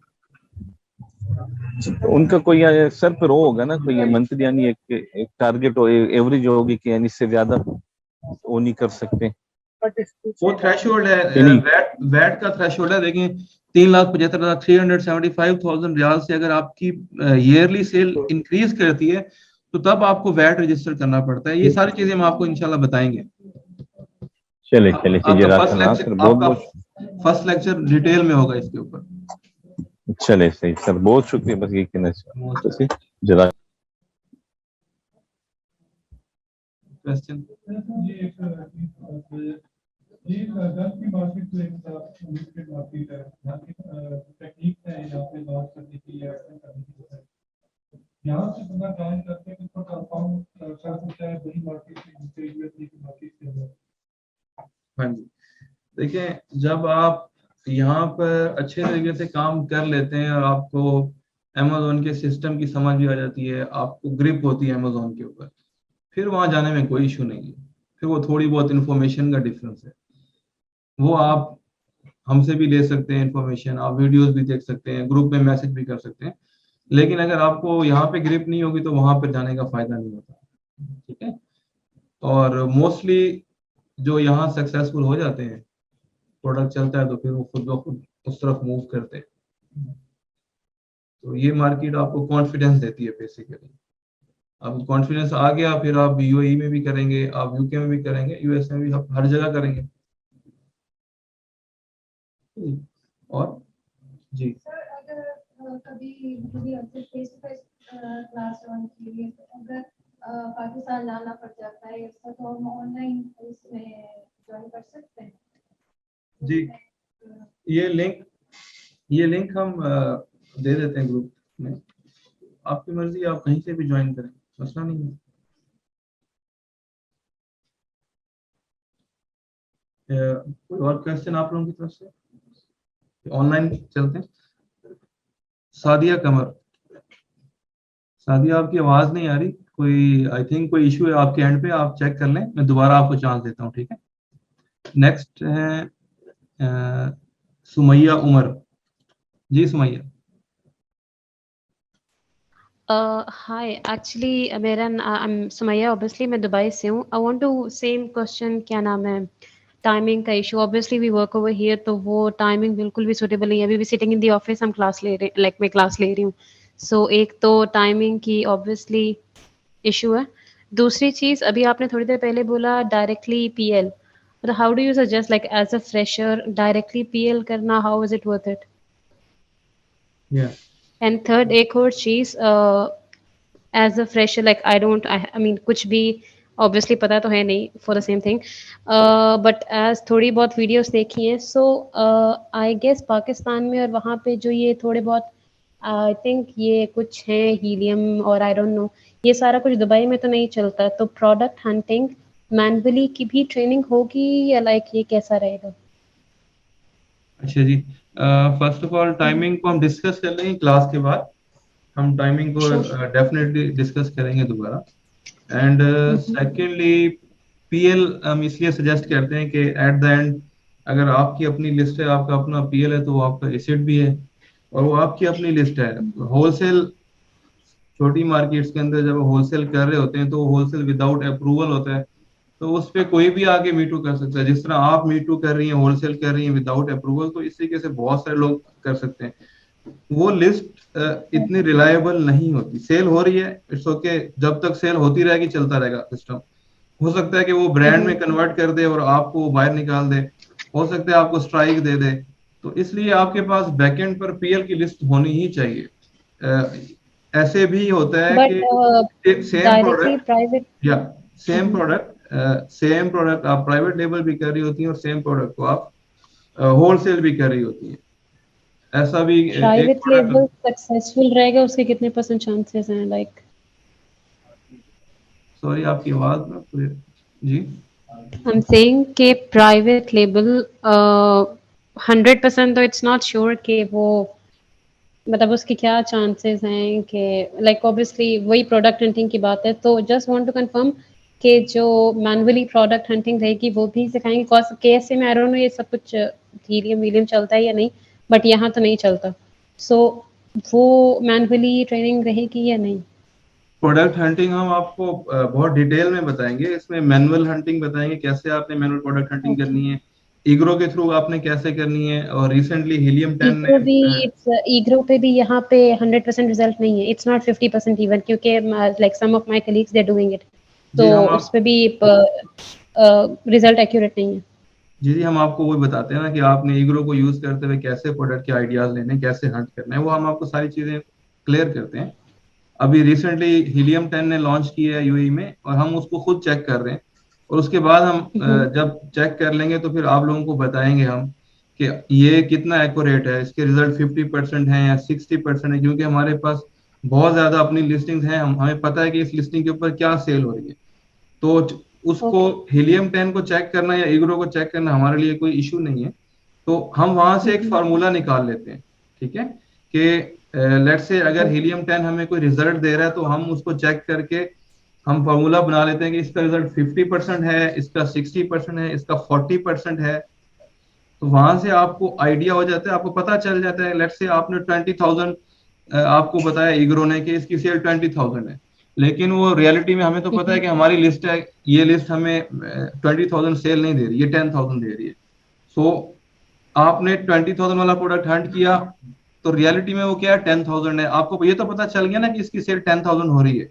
तो उनका कोई सर पर वो होगा ना कोई मंथली, यानी एक टारगेट हो, एवरेज होगी कि यानी इससे ज्यादा वो नहीं कर सकते? वो थ्रेशोल्ड है, यानी वैट का थ्रेशोल्ड है। देखिए 3,75,000 375,000 रियाल से अगर आपकी ईयरली सेल इंक्रीज करती है तो तब आपको वैट रजिस्टर करना पड़ता है। ये सारी चीजें हम आपको इंशाल्लाह बताएंगे। चले चले आपका फर्स्ट जज़ाकल्लाह लेक्चर सर, बहुत आपका बहुत फर्स्ट लेक्चर डिटेल में होगा इसके ऊपर। चले सही सर, बहुत शुक्रिया। बस ये कहना चाहता था जरा। क्वेश्चन जी गल्फ की मार्केट तो एक लिमिटेड मार्केट है, यहाँ की टेक्निक है यहाँ पे बात करने की या एक्शन करने की। यहाँ से बंदा ज्वाइन करते हैं तो कंपाउंड कर सकता है बड़ी मार्केट से दूसरे यूएसए की मार्केट के अंदर। हाँ जी, देखिए जब आप यहाँ पर अच्छे तरीके से काम कर लेते हैं और आपको अमेजोन के सिस्टम की समझ भी आ जाती है, आपको ग्रिप होती है अमेजोन के ऊपर, फिर वहां जाने में कोई इशू नहीं है। फिर वो थोड़ी बहुत इंफॉर्मेशन का डिफरेंस है, वो आप हमसे भी ले सकते हैं इंफॉर्मेशन, आप वीडियोस भी देख सकते हैं, ग्रुप में मैसेज भी कर सकते हैं। लेकिन अगर आपको यहाँ पे ग्रिप नहीं होगी तो वहां पर जाने का फायदा नहीं होता। ठीक है, और मोस्टली जो यहाँ सक्सेसफुल हो जाते हैं, प्रोडक्ट चलता है तो फिर वो खुद ब खुद उस तरफ मूव करते हैं। तो ये मार्केट आपको कॉन्फिडेंस देती है बेसिकली। अब कॉन्फिडेंस आ गया, फिर आप यूएई में भी करेंगे, आप यूके में भी करेंगे, यूएस में भी, आप हर जगह करेंगे। और जी सर अगर कभी कभी अक्सर face to face class join के लिए अगर पाकिस्तान जाना पड़ जाता है इसका तो हम ऑनलाइन इसमें ज्वाइन कर सकते हैं। जी, ये लिंक हम दे देते हैं ग्रुप में, आपकी मर्जी, आप कहीं से भी ज्वाइन करें, मसला नहीं है। कोई और क्वेश्चन आप लोगों की तरफ से? ऑनलाइन चलते हैं। सादिया कमर, सादिया आपकी आवाज नहीं आ रही, कोई आई थिंक कोई इशू है आपके एंड पे, आप चेक कर लें, मैं दोबारा आपको चांस देता हूँ, ठीक है। नेक्स्ट है सुमैया उमर। जी सुमैया। हाय, एक्चुअली मेरा सुमैया, ऑब्वियसली मैं दुबई से हूँ। I want to same question, क्या नाम है, टाइमिंग का issue. Obviously we work over here, तो वो टाइमिंग बिल्कुल भी सूटेबल नहीं है। अभी भी सिटिंग इन द ऑफिस हम क्लास ले रहे, लाइक मैं क्लास ले रही हूँ। सो एक तो टाइमिंग की ऑब्वियसली इशू है। दूसरी चीज, अभी आपने थोड़ी देर पहले बोला डायरेक्टली पीएल, मतलब how do you suggest, like as a fresher directly PL करना, how is it worth it? And third, एक और चीज, as a fresher, like I mean कुछ भी ऑब्वियसली पता तो है नहीं for the same thing, but as थोड़ी बहुत वीडियोस देखी हैं, सो आई गेस पाकिस्तान में और वहाँ पे जो ये थोड़े बहुत आई थिंक ये कुछ है हीलियम और आई डोंट नो, ये सारा कुछ दुबई में तो नहीं चलता। तो प्रोडक्ट हंटिंग मैनुअली की भी ट्रेनिंग होगी या लाइक ये कैसा रहेगा? अच्छा जी, फर्स्ट ऑफ ऑल टाइमिंग को हम डिस्कस कर लेंगे क्लास के बाद, हम टाइमिंग को डेफिनेटली डिस्कस करेंगे दोबारा। एंड सेकेंडली पीएल हम इसलिए सजेस्ट करते हैं कि एट द एंड अगर आपकी अपनी लिस्ट है, आपका अपना पीएल है, तो वो आपका एसिड भी है और वो आपकी अपनी लिस्ट है। होलसेल छोटी मार्केट्स के अंदर जब होलसेल कर रहे होते हैं तो होलसेल विदाउट अप्रूवल होता है, तो उस पर कोई भी आके मीटू कर सकता है। जिस तरह आप मीटू कर रही हैं, होलसेल कर रही हैं विदाउट अप्रूवल, तो इस तरीके से बहुत सारे लोग कर सकते हैं। वो लिस्ट इतनी रिलायबल नहीं होती। सेल हो रही है, इट्स ओके, जब तक सेल होती रहेगी चलता रहेगा सिस्टम। हो सकता है कि वो ब्रांड में कन्वर्ट कर दे और आपको बाहर निकाल दे, हो सकता है आपको स्ट्राइक दे दे। तो इसलिए आपके पास बैकएंड पर पीएल की लिस्ट होनी ही चाहिए। ऐसे भी होता है कि सेम प्रोडक्ट या सेम प्रोडक्ट आप प्राइवेट लेबल भी कर रही होती हैं और सेम प्रोडक्ट को आप होलसेल भी कर रही होती हैं। ऐसा भी प्राइवेट लेबल सक्सेसफुल रहेगा, उसके कितने % चांसेस हैं, लाइक? सॉरी आपकी आवाज ना पूरी जी। आई एम सेइंग कि प्राइवेट लेबल 100% तो इट्स नॉट श्योर कि वो, मतलब उसके क्या चांसेस हैं कि लाइक ऑब्वियसली वही प्रोडक्ट हंटिंग की बात है। तो जस्ट वांट टू कंफर्म कि जो मैनुअली प्रोडक्ट हंटिंग रहेगी वो भी सिखाएंगे। कॉस केएसए में आई डोंट नो ये सब कुछ हीलियम वीलियम चलता है या नहीं, बट यहाँ तो नहीं चलता। सो वो मैनुअली ट्रेनिंग रहेगी या नहीं? प्रोडक्ट हंटिंग हम आपको बहुत डिटेल में बताएंगे। इसमें मैनुअल हंटिंग बताएंगे कैसे आपने मैनुअल प्रोडक्ट हंटिंग करनी है, ईग्रो के थ्रू आपने कैसे करनी है। और रिसेंटली हीलियम 10 ईग्रो भी, ईग्रो पे भी यहाँ पे 100% रिजल्ट नहीं है, इट्स नॉट 50% इवन, क्योंकि like some of my colleagues they are doing it, तो उस पे भी रिजल्ट एक्यूरेट नहीं है। जी हम आपको वो बताते हैं ना कि आपने ईग्रो को यूज करते हुए कैसे प्रोडक्ट के आइडियाज लेने, कैसे हंट करना है, वो हम आपको सारी चीजें क्लियर करते हैं। अभी रिसेंटली हीलियम 10 ने लॉन्च किया है यूएई में और हम उसको खुद चेक कर रहे हैं। और उसके बाद हम जब चेक कर लेंगे तो फिर आप लोगों को बताएंगे हम कि ये कितना एक्यूरेट है, इसके रिजल्ट 50% है या 60% है, क्योंकि हमारे पास बहुत ज्यादा अपनी लिस्टिंग्स हैं। हमें पता है कि इस लिस्टिंग के ऊपर क्या सेल हो रही है। तो उसको हीलियम 10 को चेक करना या ईग्रो को चेक करना हमारे लिए कोई इशू नहीं है। तो हम वहां से एक फार्मूला निकाल लेते हैं, ठीक है, कि लेट्स से अगर हीलियम 10 हमें कोई रिजल्ट दे रहा है तो हम उसको चेक करके हम फार्मूला बना लेते हैं कि इसका रिजल्ट 50% है, इसका 60% है, इसका 40% है। तो वहां से आपको आइडिया हो जाता है, आपको पता चल जाता है। लेट्स से आपने 20,000 आपको बताया ईग्रो ने कि इसकी सेल 20,000 है, लेकिन वो रियलिटी में हमें तो पता है कि हमारी लिस्ट है, ये लिस्ट हमें 20,000 सेल नहीं दे रही, ये 10,000 दे रही है। सो आपने 20,000 वाला प्रोडक्ट हंट किया तो रियलिटी में वो क्या है, 10,000 है। आपको ये तो पता चल गया ना कि इसकी सेल 10,000 हो रही है।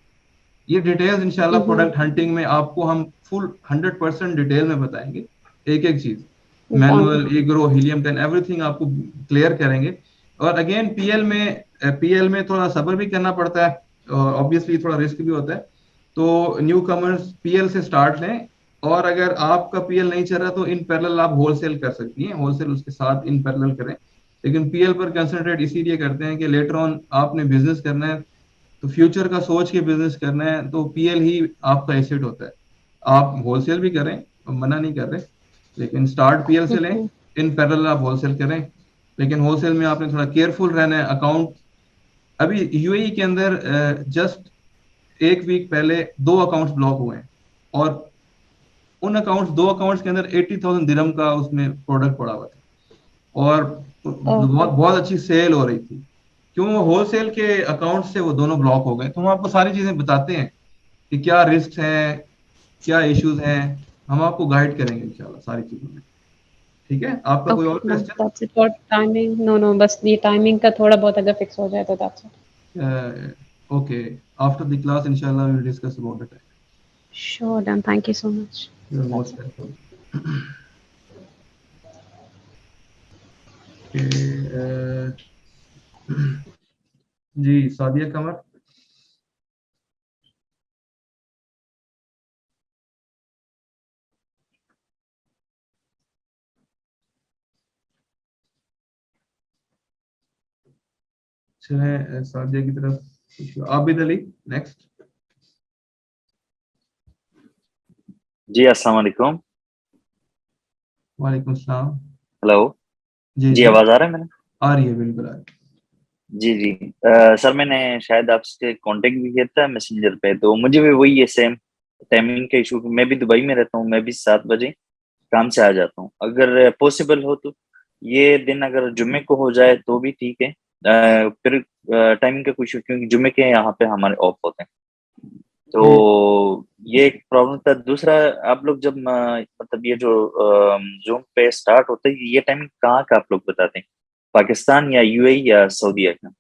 ये डिटेल्स इंशाल्लाह प्रोडक्ट हंटिंग में आपको हम फुल 100% डिटेल में बताएंगे, एक एक चीज, मैनुअल, ईग्रो, हीलियम 10, एवरीथिंग आपको क्लियर करेंगे। और अगेन पीएल में पीएल में थोड़ा सब्र भी करना पड़ता है और ऑब्वियसली थोड़ा रिस्क भी होता है। तो न्यू कमर्स पीएल से स्टार्ट लें, और अगर आपका पीएल नहीं चल रहा तो इन पैरेलल आप होलसेल कर सकती हैं, होलसेल उसके साथ इन पैरेलल करें। लेकिन पीएल पर कंसंट्रेट इसीलिए करते हैं कि लेटर ऑन आपने बिजनेस करना है, तो फ्यूचर का सोच के बिजनेस करना है, तो पीएल ही आपका एसेट होता है। आप होलसेल भी करें, मना नहीं कर रहे, लेकिन स्टार्ट पीएल से लें, इन पैरेलल आप होलसेल करें। लेकिन होलसेल में आपने थोड़ा केयरफुल रहना है। अकाउंट अभी यूएई के अंदर जस्ट एक वीक पहले 2 अकाउंट्स ब्लॉक हुए हैं, और उन अकाउंट्स 2 अकाउंट्स के अंदर 80,000 दिरहम का उसमें प्रोडक्ट पड़ा हुआ था, और बहुत बहुत अच्छी सेल हो रही थी। क्यों? होलसेल के अकाउंट से वो दोनों ब्लॉक हो गए। तो हम आपको सारी चीजें बताते हैं कि क्या रिस्क हैं, क्या इश्यूज हैं, हम आपको गाइड करेंगे इंशाल्लाह सारी चीजों में। ठीक है, आपका कोई और question? That's it for timing. No, बस ये टाइमिंग का थोड़ा बहुत अगर फिक्स हो जाए तो that's it. Okay, after the class इंशाल्लाह we will discuss about the time. Sure, then thank you so much. You are most welcome. जी सादिया कमर। चलें सादिया की तरफ। आबिद अली नेक्स्ट। जी अस्सलाम वालेकुम। वालेकुम सलाम। हेलो जी जी, सर, आवाज आ रहा है मेरा? आ रही है, बिल्कुल आ रही है। जी जी। सर मैंने शायद आपसे कांटेक्ट भी किया था मैसेंजर पे, तो मुझे भी वही है सेम टाइमिंग का इशू। मैं भी दुबई में रहता हूँ, मैं भी 7 बजे काम से आ जाता हूँ। अगर पॉसिबल हो तो ये दिन अगर जुम्मे को हो जाए तो भी ठीक है। फिर टाइमिंग का कुछ, क्योंकि जुम्मे के यहाँ पे हमारे ऑफ होते हैं, तो ये एक प्रॉब्लम था। दूसरा, आप लोग जब मतलब ये जो जूम पे स्टार्ट होता है, ये टाइमिंग कहाँ का आप लोग बताते हैं, पाकिस्तान या यूएई या सऊदीया का?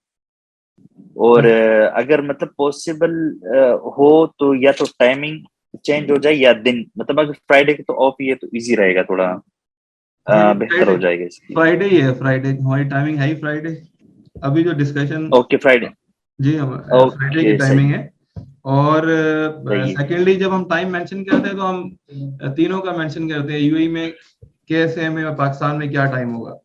और अगर मतलब पॉसिबल हो तो या तो टाइमिंग चेंज हो जाए या दिन, मतलब अगर फ्राइडे की तो ऑफ ही है तो इजी रहेगा, थोड़ा बेहतर हो जाएगा इसके। फ्राइडे ही है, फ्राइडे हमारी टाइमिंग है ही फ्राइडे। अभी जो डिस्कशन, ओके फ्राइडे, जी हम फ्राइडे की ओके टाइमिंग सही है। और सही है। सेकेंडली जब हम टाइम मेंशन करते हैं तो हम तीनों का मेंशन करते हैं, यूएई में कैसे में और पाकिस्तान में क्या टाइम होगा।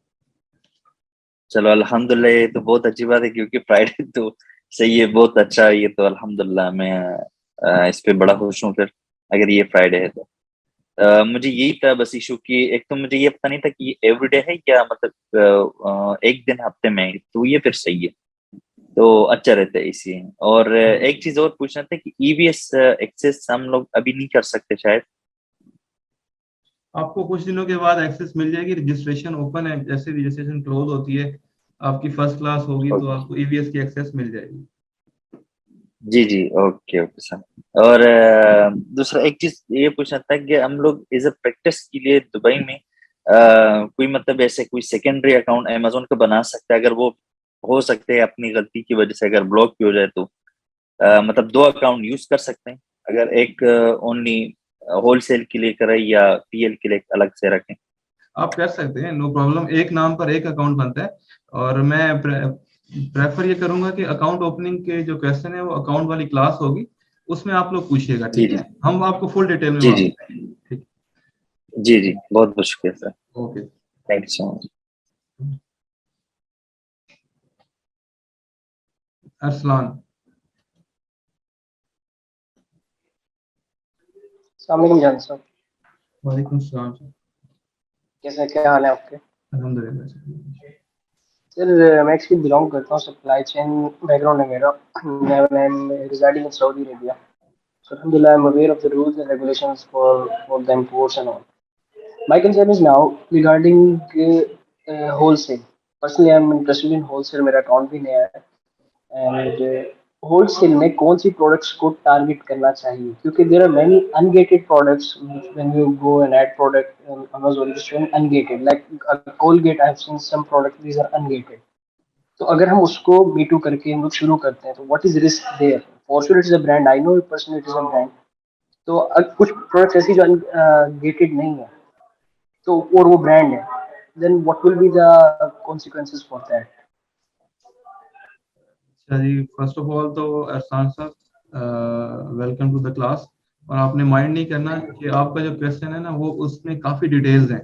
चलो अल्हम्दुलिल्लाह, ये तो बहुत अच्छी बात है, क्योंकि फ्राइडे तो सही है, बहुत अच्छा है ये तो। अल्हम्दुलिल्लाह, मैं इस पे बड़ा खुश हूँ फिर, अगर ये फ्राइडे है तो। मुझे यही था बस इशू की, एक तो मुझे ये पता नहीं था कि ये एवरीडे है या मतलब एक दिन हफ्ते में है, तो ये फिर सही है, तो अच्छा रहता है इसी। और एक चीज और पूछना था कि ईवीएस एक्सेस हम लोग अभी नहीं कर सकते शायद? आपको कुछ दिनों के बाद एक्सेस मिल जाएगी, रजिस्ट्रेशन ओपन है, जैसे रजिस्ट्रेशन क्लोज होती है आपकी फर्स्ट क्लास होगी तो आपको ईवीएस की एक्सेस मिल जाएगी। जी जी, ओके ओके सर। और दूसरा एक चीज ये पूछना था कि हम लोग एज अ प्रैक्टिस के लिए दुबई में कोई मतलब ऐसे कोई सेकेंडरी अकाउंट अमेजोन का बना सकते हैं? अगर वो हो सकते हैं अपनी गलती की वजह से अगर ब्लॉक भी हो जाए तो मतलब 2 अकाउंट यूज कर सकते हैं, अगर एक ओनली होलसेल के लिए करें या पीएल के लिए अलग से रखें? आप कर सकते हैं, नो प्रॉब्लम। एक नाम पर एक अकाउंट बनता है, और मैं प्रेफर ये करूंगा कि अकाउंट ओपनिंग के जो क्वेश्चन है वो अकाउंट वाली क्लास होगी, उसमें आप लोग पूछिएगा, जी ठीक जी है? हम आपको फुल डिटेल में जी जी बताएंगे। ठीक, जी जी, बहुत बहुत शुक्रिया sir, okay, thank you so much. Arsalan. अस्सलाम जान साहब, वालेकुम सलाम सर। कैसे क्या हाल है आपके? अल्हम्दुलिल्लाह सर मैं एक्चुअली बिलोंग करता हूँ, सप्लाई चेन बैकग्राउंड है मेरा। मैं residing in Saudi Arabia. So alhamdulillah, I'm aware of the rules and regulations for the imports and all. My concern is now regarding wholesale. Personally, I'm interested in wholesale. मेरा account भी नया है, and wholesale में कौन सी products को target करना चाहिए, क्योंकि there are many ungated products when you go and add product in Amazon is showing ungated, like Colgate I have seen some product these are ungated. तो अगर हम उसको B2 करके हम लोग शुरू करते हैं तो what is risk there? For sure it is a brand, I know personally it is a brand. तो कुछ प्रोडक्ट्स ऐसी जो गेटेड नहीं है तो और वो ब्रांड है, then what will be the consequences for that? अच्छा जी, फर्स्ट ऑफ ऑल तो अरसान साहब वेलकम टू द क्लास। और आपने माइंड नहीं करना कि आपका जो क्वेश्चन है ना वो उसमें काफ़ी डिटेल्स हैं,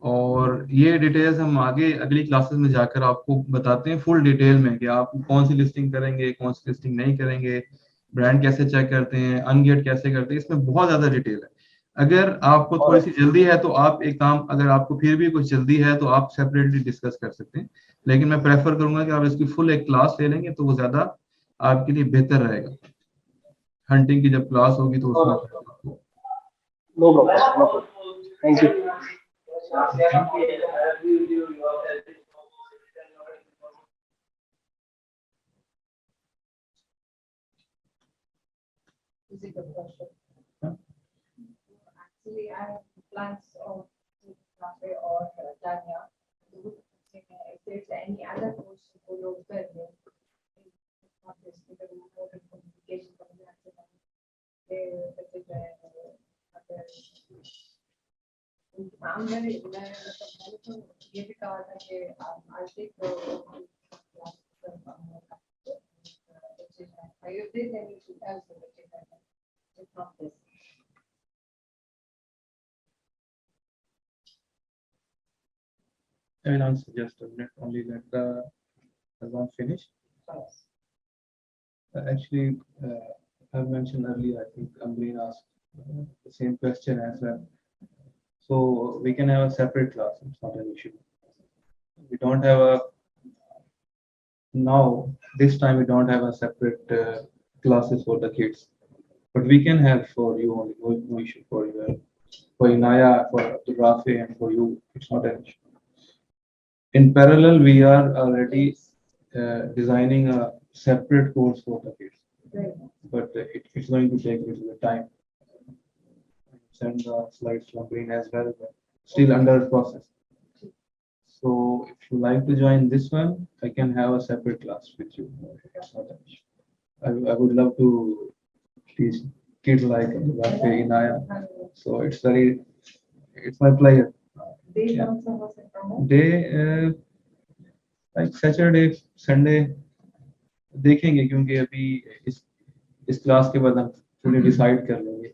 और ये डिटेल्स हम आगे अगली क्लासेस में जाकर आपको बताते हैं फुल डिटेल में कि आप कौन सी लिस्टिंग करेंगे, कौन सी लिस्टिंग नहीं करेंगे, ब्रांड कैसे चेक करते हैं, अनगेट कैसे करते हैं, इसमें बहुत ज़्यादा डिटेल है। अगर आपको थोड़ी सी जल्दी है तो आप एक काम, अगर आपको फिर भी कुछ जल्दी है तो आप सेपरेटली डिस्कस कर सकते हैं, लेकिन मैं प्रेफर करूंगा कि आप इसकी फुल एक क्लास ले लेंगे तो वो ज़्यादा आपके लिए बेहतर रहेगा। हंटिंग की जब क्लास होगी तो उसमें आपको No problem, no problem. Thank you. Is it a question? Actually, I have plans of cafe or Tanya. If there's any other course for your business, communication ये भी कहा था कि आर्थिक I will answer just a minute only, let the one finish. Actually, I mentioned earlier, I think Amreen asked the same question as well. So we can have a separate class, it's not an issue. We don't have a, now, this time we don't have a separate classes for the kids. But we can have for you only, no issue for you. For Inaya, for Rafi, and for you, it's not an issue. In parallel, we are already designing a separate course for the kids, but it's going to take a little bit time. Send the slides to Green as well, but still under process. So if you like to join this one, I can have a separate class with you. It's not an issue. I would love to teach kids like Rafi, Inaya. So it's my pleasure. Yeah. Day like Saturday, Sunday देखेंगे, क्योंकि अभी इस class के बाद हम पूरे decide कर लेंगे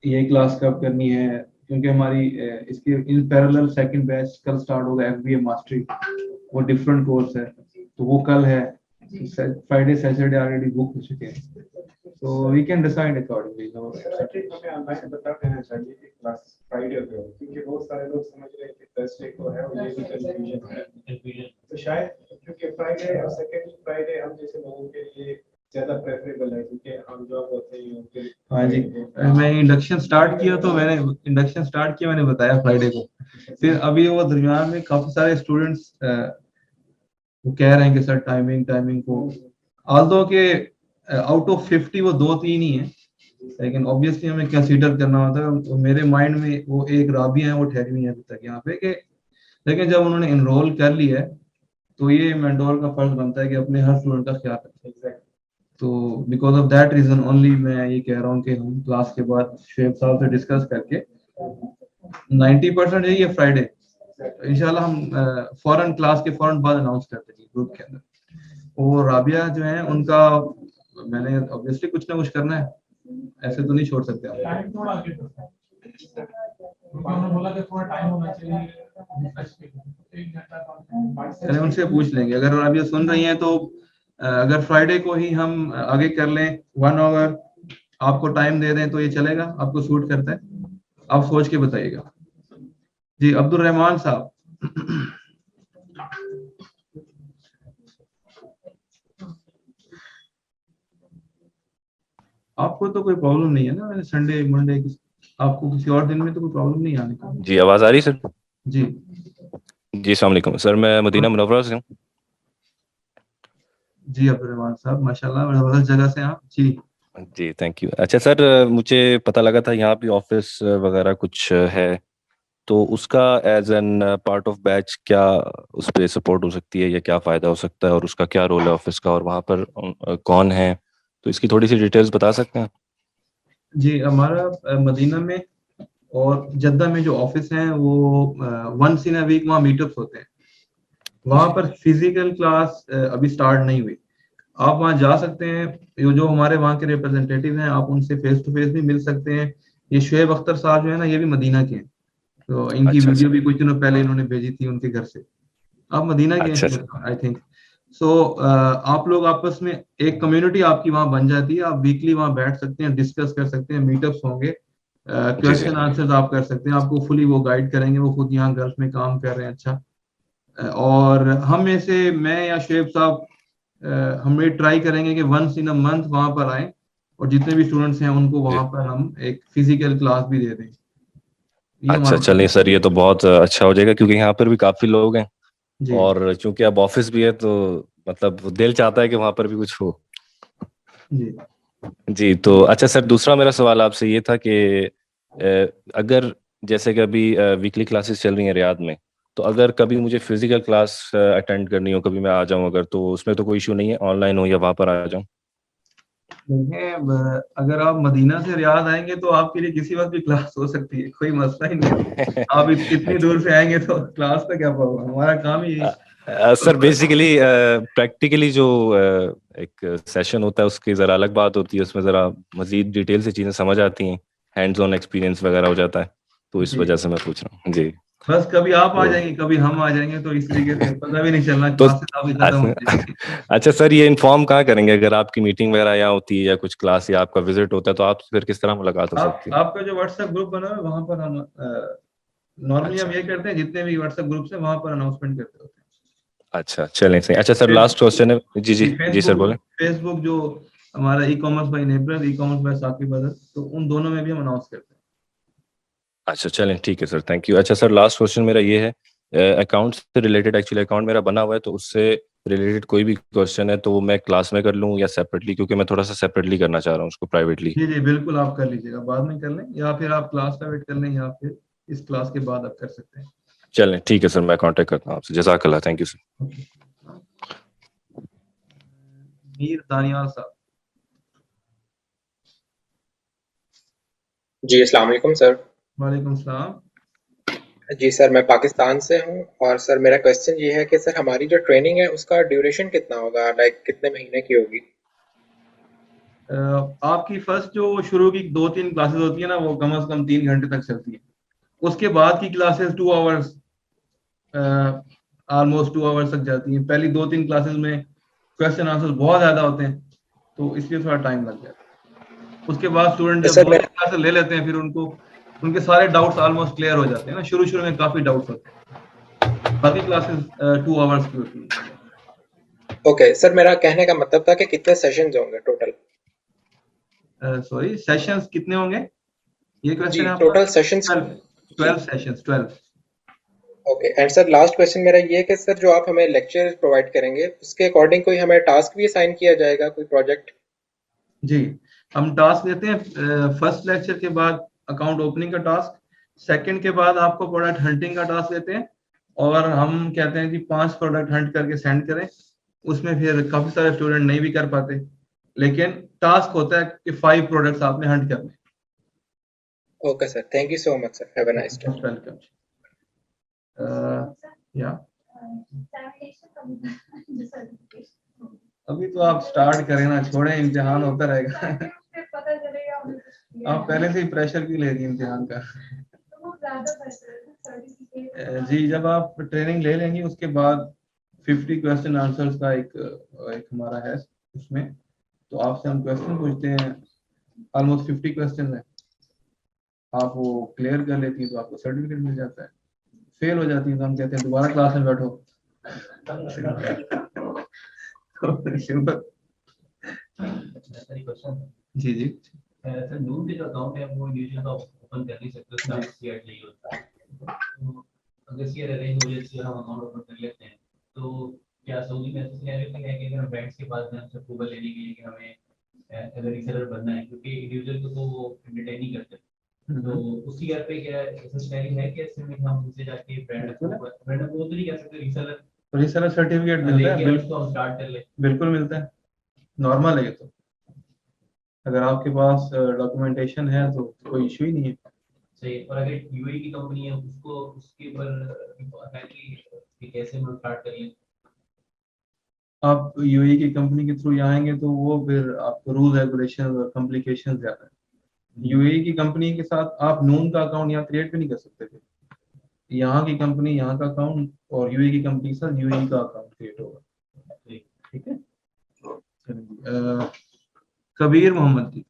ये क्लास कब करनी है, क्योंकि हमारी इसके इन पैरेलल सेकंड बैच कल स्टार्ट होगा एफबीए मास्टरी, वो डिफरेंट कोर्स है तो वो कल है। फ्राइडे सैटरडे ऑलरेडी बुक हो चुके हैं, so we can decide accordingly. No, मैं बता देना चाहिए कि क्लास फ्राइडे को, क्योंकि बहुत सारे लोग समझ रहे हैं कि थर्सडे को है और ये भी कंफ्यूजन है। तो शायद क्योंकि फ्राइडे और सेकंड फ्राइडे हम जैसे लोगों के लिए ज्यादा प्रेफरेबल है, क्योंकि हम जॉब होते हैं। हाँ जी, मैं इंडक्शन स्टार्ट किया, मैंने बताया फ्राइडे को, फिर अभी वो दरमियान में काफी सारे स्टूडेंट्स वो कह रहे हैं कि सर टाइमिंग को, ऑल्दो के आउट ऑफ 50 वो 2-3 ही है, लेकिन ऑब्वियसली हमें कंसीडर करना होता है। तो मेरे माइंड में वो एक राबिया है, वो ठहरी हुई है अभी तक यहाँ पे कि, लेकिन जब उन्होंने इनरोल कर लिया है तो ये मेंटोर का फर्ज बनता है कि अपने हर स्टूडेंट का ख्याल रखें। तो because of that reason only मैं ये कह रहा हूँ कि हम क्लास के बाद शेख साहब से डिस्कस करके 90% यही है फ्राइडे, इंशाल्लाह हम फौरन क्लास के फौरन बाद अनाउंस कर देंगे ग्रुप के अंदर। वो राबिया जो है उनका मैंने ऑब्वियसली कुछ ना कुछ करना है, ऐसे तो नहीं छोड़ सकते आप। चलिए उनसे पूछ लेंगे, अगर राबिया सुन रही हैं तो अगर फ्राइडे को ही हम आगे कर लें 1 आवर आपको टाइम दे दें तो ये चलेगा, आपको सूट करता है? आप सोच के बताइएगा। जी अब्दुल रहमान साहब। आपको तो कोई प्रॉब्लम नहीं है ना, संडे मंडे आपको किसी और दिन में तो कोई प्रॉब्लम नहीं आने का? जी आवाज आ रही सर? जी अस्सलाम वालेकुम सर, मैं मदीना मुनव्वरा से हूँ। जी अब्दुल रहमान साहब, माशाल्लाह जबरदस्त जगह से आप। जी थैंक यू। अच्छा सर, मुझे पता लगा था यहाँ पे ऑफिस वगैरह कुछ है, तो उसका as an part of batch क्या उस पर सपोर्ट हो सकती है या क्या फ़ायदा हो सकता है, और उसका क्या रोल है ऑफिस का, और वहाँ पर कौन है, तो इसकी थोड़ी सी डिटेल्स बता सकते हैं? जी हमारा मदीना में और जद्दा में जो ऑफिस हैं वो वंस इन अ वीक वहाँ मीटअप्स होते हैं, वहां पर फिजिकल क्लास अभी स्टार्ट नहीं हुई। आप वहां जा सकते हैं, ये जो हमारे वहाँ के रिप्रेजेंटेटिव हैं, आप उनसे फेस टू फेस भी मिल सकते हैं। ये शुएब अख्तर साहब जो है ना, ये भी मदीना के हैं, तो इनकी अच्छा वीडियो अच्छा भी कुछ दिनों पहले इन्होंने भेजी थी उनके घर से। आप मदीना के अच्छा हैं आई थिंक। सो आप लोग आपस में एक कम्युनिटी आपकी वहां बन जाती है, आप वीकली वहां बैठ सकते हैं, डिस्कस कर सकते हैं, मीटअप्स होंगे, जी जी क्वेश्चन आंसर्स आप कर सकते हैं, आपको फुली वो गाइड करेंगे, वो खुद यहाँ गल्फ में काम कर रहे हैं। अच्छा, और हम में से मैं या शुएब साहब हम ये ट्राई करेंगे कि वंस इन अ मंथ वहां पर आए, और जितने भी स्टूडेंट्स हैं उनको जी। वहां पर हम एक फिजिकल क्लास भी दे दें। ये अच्छा हमारा चलिए सर, ये तो बहुत अच्छा हो जाएगा क्योंकि यहाँ पर भी काफी लोग हैं जी और चूंकि अब ऑफिस भी है तो मतलब दिल चाहता है कि वहां पर भी कुछ हो। जी जी तो अच्छा सर, दूसरा मेरा सवाल आपसे ये था कि अगर जैसे कि अभी वीकली क्लासेस चल रही हैं रियाद में, तो अगर कभी मुझे फिजिकल क्लास अटेंड करनी हो, कभी मैं आ जाऊं अगर, तो उसमें तो कोई इशू नहीं है, ऑनलाइन हो या वहां पर आ जाऊं? देखिए, अगर आप मदीना से रियाद आएंगे तो आपके लिए किसी वक्त भी क्लास हो सकती है, कोई मसला ही नहीं है। आप इतनी अच्छा दूर से आएंगे तो क्लास का क्या प्रॉब्लम, हमारा काम ही सर बेसिकली प्रैक्टिकली जो एक सेशन होता है उसकी ज़रा अलग बात होती है, उसमें ज़रा मज़ीद डिटेल से चीज़ें समझ आती हैं, हैंड्स ऑन एक्सपीरियंस वगैरह हो जाता है, तो इस जी। वजह से मैं पूछ रहा हूँ जी। बस कभी आप आ तो जाएंगे, कभी हम आ जाएंगे, तो इस तरीके से पता भी नहीं चलना, तो क्लासेस आपकी खत्म हो जाएगी। अच्छा सर, ये इन्फॉर्म कहाँ करेंगे अगर आपकी मीटिंग वगैरह यहाँ होती है या कुछ क्लास या आपका विजिट होता है, तो आप फिर किस तरह मुलाकात हो सकती है? आपका जो व्हाट्सएप ग्रुप बना है वहां पर हम नॉर्मली हम अच्छा ये करते हैं, जितने भी व्हाट्सएप ग्रुप्स हैं वहां पर अनाउंसमेंट करते होते अच्छा चलें सही। अच्छा सर, हैं। लास्ट क्वेश्चन है। जी जी जी, जी सर बोले। फेसबुक जो हमारा e commerce by neighbour, e commerce by Saqib Badar, तो उन दोनों में भी हम अनाउंस करते हैं। अच्छा चलें ठीक है सर, थैंक यू। अच्छा सर, लास्ट क्वेश्चन मेरा ये है, अकाउंट से रिलेटेड, एक्चुअली अकाउंट मेरा बना हुआ है, तो उससे रिलेटेड कोई भी क्वेश्चन है तो वो मैं क्लास में कर लूँ या सेपरेटली, क्योंकि मैं थोड़ा सा सेपरेटली करना चाह रहा हूँ उसको प्राइवेटली। जी जी बिल्कुल, आप कर लीजिएगा, बाद में कर लें, या फिर आप क्लास का वेट कर लें, या फिर इस क्लास के बाद आप कर सकते हैं। चलें ठीक है सर, मैं कांटेक्ट करता हूँ आपसे। जज़ाकल्लाह, thank you sir. Mir Daniyal sahab. जी अस्सलाम वालेकुम सर। वालेकुम सलाम। जी सर, मैं पाकिस्तान से हूँ और सर मेरा क्वेश्चन ये है कि सर हमारी जो ट्रेनिंग है उसका ड्यूरेशन कितना होगा, लाइक कितने महीने की होगी? आपकी फर्स्ट जो शुरू की 2-3 क्लासेस होती है ना, वो कम से कम 3 घंटे तक चलती है। उसके बाद की क्लासेस 2 आवर्स, ऑलमोस्ट 2 आवर्स तक जाती हैं। पहली 2-3 क्लासेस में क्वेश्चन आंसर बहुत ज्यादा होते हैं, तो इसलिए थोड़ा टाइम लग जाता है। उसके बाद स्टूडेंट तो जब सर 2-3 मेरा क्लासेस ले लेते हैं, फिर उनको उनके सारे डाउट्स ऑलमोस्ट क्लियर हो जाते हैं ना। शुरू शुरू में काफी डाउट्स होते हैं, बाकी क्लासेस 2 आवर्स की होती हैं। ओके सर, मेरा कहने का मतलब था कि कितने सेशंस होंगे टोटल? सॉरी, सेशंस कितने होंगे, ये क्वेश्चन जी है आपका? Total sessions. 12 जी 12 sessions, 12। Okay, and sir last question मेरा ये है कि सर जो आप हमें लेक्चर प्रोवाइड करेंगे उसके अकॉर्डिंग कोई हमें टास्क भी असाइन किया जाएगा, कोई प्रोजेक्ट? जी, हम टास्क देते हैं फर्स्ट लेक्चर के बाद अकाउंट ओपनिंग का टास्क, सेकंड के बाद आपको प्रोडक्ट हंटिंग का टास्क देते हैं, और हम कहते हैं कि 5 प्रोडक्ट हंट करके सेंड करें। उसमें फिर काफी सारे स्टूडेंट नहीं भी कर पाते, लेकिन टास्क होता है कि 5 प्रोडक्ट्स आपने हंट करने। Okay sir, thank you so much sir, have a nice day. Most welcome. या अभी तो आप स्टार्ट करें ना, छोड़ें, इम्तिहान होता रहेगा। पता चलेगा आप पहले से ही प्रेशर क्यों ले रही हैं इम्तिहान का? जी, जब आप ट्रेनिंग ले लेंगी उसके बाद 50 क्वेश्चन आंसर्स का एक हमारा है उसमें, तो आपसे हम क्वेश्चन पूछते हैं, ऑलमोस्ट 50 क्वेश्चन है, आप वो क्लियर कर लेती हैं तो आपको सर्टिफिकेट मिल जाता है। फेल हो जाती है तो हम कहते हैं दोबारा क्लास में बैठो। जी जी सर, नूर के जो अकाउंट है वो इंडिविजुअल का ओपन कर नहीं सकते, उसका सीआर चाहिए होता है। तो अगर सीआर अरेंज हो जाए, हम अकाउंट ओपन कर लेते हैं, तो क्या सऊदी में ऐसा सिनेरियो है कि अगर बैंक्स के पास में हमसे अप्रूवल लेने के लिए कि हमें अगर रीसेलर बनना है, क्योंकि इंडिविजुअल को तो वो एंटरटेन नहीं करते, तो उस सीआर पे क्या ऐसा सिनेरियो है कि ऐसे में हम उनसे जाके ब्रांड अप्रूवल तो नहीं कह सकते, रीसेलर सर्टिफिकेट मिलता है, बिल्कुल स्टार्ट कर ले, बिल्कुल मिलता है, नॉर्मल है ये तो। अगर आपके पास डॉक्यूमेंटेशन है तो कोई इशू ही नहीं है। सही। और अगर यूएई की कंपनी है, उसको उसके ऊपर है कि कि कैसे हम स्टार्ट कर लें? आप यूएई की कंपनी के थ्रू आएंगे तो वो फिर आपको रूल रेगुलेशन और कॉम्प्लिकेशन ज्यादा है। यूएई की कंपनी के साथ आप नून का अकाउंट यहाँ क्रिएट भी नहीं कर सकते थे। यहाँ की कंपनी यहाँ का अकाउंट और यूएई की कंपनी के साथ यूएई का अकाउंट क्रिएट होगा। ठीक है। कबीर मोहम्मद जी।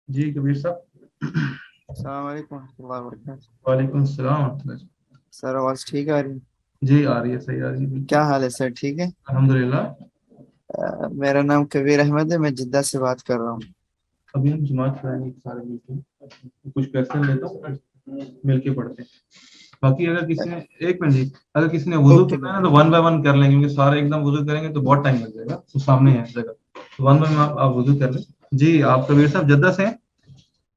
जी कबीर साहब। वालेकुम सलाम। सर आवाज ठीक आ रही है? जी आ रही है, सही आ रही है। क्या हाल है सर? ठीक है अल्हम्दुलिल्लाह। मेरा नाम कबीर अहमद है, मैं जिद्दा से बात कर रहा हूँ। अभी हम जमात कराएंगे सारे मिलकर, कुछ क्वेश्चन लेता हूँ मिलके पढ़ते हैं। बाकी अगर किसी ने एक मिनट जी, अगर किसी ने वुजू करना है ना तो 1 बाय 1 कर लेंगे, क्योंकि सारे एकदम वुजू करेंगे तो बहुत टाइम लग जाएगा। तो सामने है जगह, तो 1 बाय 1 आप वुजू कर लें। जी आप कबीर साहब जद्दा से हैं?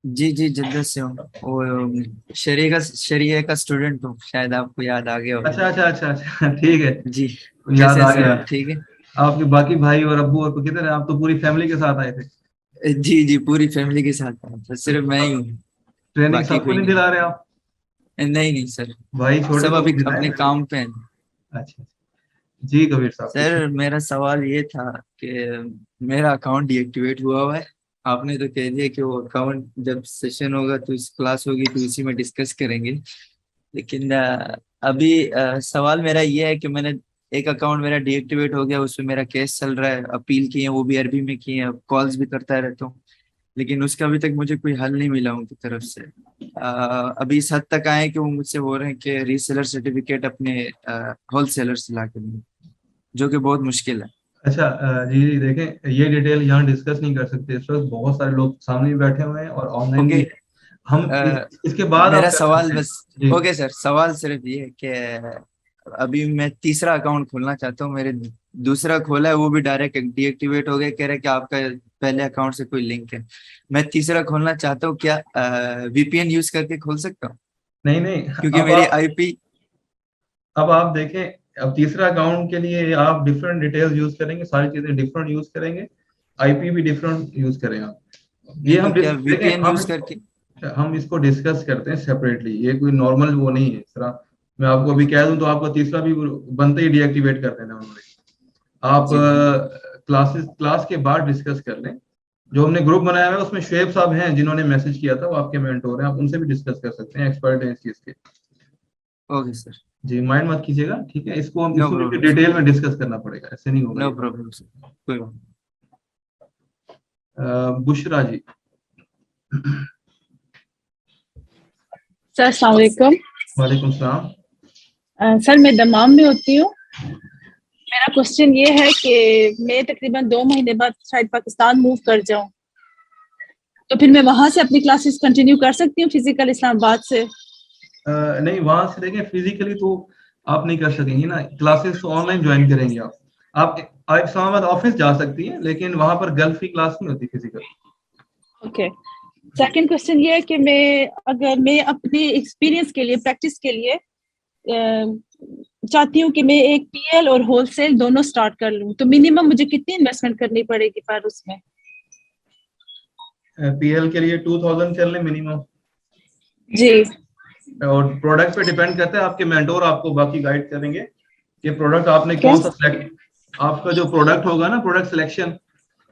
जी जी जिद्दा से हूँ। वो शरीय का स्टूडेंट हूँ, शायद आपको याद आ गया होगा। अच्छा ठीक है जी। याद कैसे आ सर गया। आप ठीक है? आपके बाकी भाई और अब्बू और किधर है? आप तो पूरी फैमिली के साथ आए थे। जी जी पूरी फैमिली के साथ आया था, सिर्फ मैं ही हूँ, ट्रेनिंग बाकी सबको कोई नहीं नहीं। दिला रहे आप? नहीं नहीं सर, भाई छोटे सब तो अभी दिलाएं अपने मेरे काम को। पे हैं। अच्छा जी कबीर साहब। सर मेरा सवाल ये था कि मेरा अकाउंट डीएक्टिवेट हुआ है। आपने तो कह दिया कि वो अकाउंट जब सेशन होगा तो इस क्लास होगी तो इसी में डिस्कस करेंगे, लेकिन अभी सवाल मेरा ये है कि मैंने एक अकाउंट मेरा डीएक्टिवेट हो गया, उसमें मेरा केस चल रहा है, अपील किए हैं, वो भी अरबी में किए हैं, कॉल्स भी करता रहता हूँ, लेकिन उसका अभी तक मुझे कोई हल नहीं मिला उनकी तरफ से। अभी इस हद तक आए कि वो मुझसे बोल रहे हैं कि रीसेलर सर्टिफिकेट अपने होलसेलर से ला के देंगे, जो कि बहुत मुश्किल है। अच्छा जी देखें, ये डिटेल यहाँ डिस्कस नहीं कर सकते इस वक्त, बहुत सारे लोग सामने भी बैठे हुए हैं और ऑनलाइन ओके। भी हैं। हम इसके बाद मेरा आप कर सवाल सकते हैं बस जी। ओके सर, सवाल सिर्फ ये है कि अभी मैं तीसरा अकाउंट खोलना चाहता हूँ, मेरे दूसरा खोला है वो भी डायरेक्ट डीएक्टिवेट हो गया, कह रहे कि आपका पहले अकाउंट से कोई लिंक है। मैं तीसरा खोलना चाहता हूँ, क्या वीपीएन यूज करके खोल सकता हूँ? नहीं क्योंकि मेरी आईपी अब आप देखें, अब तीसरा अकाउंट के लिए आप डिफरेंट डिटेल्स यूज करेंगे, सारी चीजें डिफरेंट यूज करेंगे, आईपी भी डिफरेंट यूज करें आप। ये तो हम क्या देखें, वीपीएन यूज करके हम इसको डिस्कस करते हैं सेपरेटली, ये कोई नॉर्मल वो नहीं है। इस तरह मैं आपको अभी कह दूं तो आपको तीसरा भी बनते ही डीएक्टिवेट कर देना उन्होंने। आप क्लास के बाद डिस्कस कर लें। जो हमने ग्रुप बनाया है उसमें शुएब साहब हैं जिन्होंने मैसेज किया था, वो आपके मेंटोर हैं, आप उनसे भी डिस्कस कर सकते हैं, एक्सपर्ट हैं इस चीज के। Okay sir. जी माइंड मत कीजिएगा, ठीक है। इसको हम नो इसको प्रॉब्लम डिटेल में डिस्कस करना पड़ेगा, ऐसे नहीं होगा नो ये। प्रॉब्लम सर, कोई बात बुशरा जी। सर अस्सलाम वालेकुम। वालेकुम सलाम। सर मैं दमाम में होती हूँ। मेरा क्वेश्चन ये है कि मैं तकरीबन 2 महीने बाद शायद पाकिस्तान मूव कर जाऊँ, तो फिर मैं वहां से अपनी क्लासेस कंटिन्यू कर सकती हूँ फिजिकल इस्लामाबाद से? नहीं वहां से देखें, फिजिकली तो आप नहीं कर सकेंगी ना, क्लासेस तो ऑनलाइन ज्वाइन करेंगे आप इस्लामाबाद ऑफिस जा सकती हैं, लेकिन वहां पर गल्फ की क्लास नहीं होती फिजिकल। ओके। सेकंड क्वेश्चन ये है कि मैं अपने एक्सपीरियंस के लिए, प्रैक्टिस के लिए चाहती हूँ कि मैं एक पीएल और होलसेल दोनों स्टार्ट कर लूँ, तो मिनिमम मुझे कितनी इन्वेस्टमेंट करनी पड़ेगी पर उसमें? पीएल के लिए 2000 कर लें मिनिमम जी। और प्रोडक्ट पे डिपेंड करता है, आपके मेंटोर आपको बाकी गाइड करेंगे कि प्रोडक्ट आपने कौन सा सिलेक्ट, आपका जो प्रोडक्ट होगा ना, प्रोडक्ट सिलेक्शन,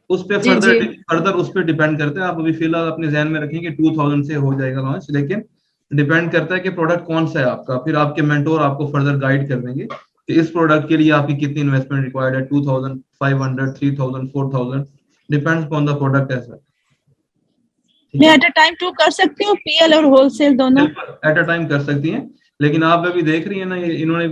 उस पे जी, जी। फर्दर उस पे डिपेंड करता है। आप अभी फिलहाल अपने ध्यान में रखेंगे 2000 से हो जाएगा लॉन्च, लेकिन डिपेंड करता है कि प्रोडक्ट कौन सा है आपका। फिर आपके मेंटोर आपको फर्दर गाइड कर देंगे कि इस प्रोडक्ट के लिए आपकी कितनी इन्वेस्टमेंट रिक्वायर्ड है, 2000, 500, 3000, 4000, depends on the product as well. मैं एट अ टाइम 2 कर सकती हूँ, पीएल और होलसेल दोनों? एट अ टाइम कर सकती हैं, लेकिन आप अभी देख रही है ना, ये इन्होंने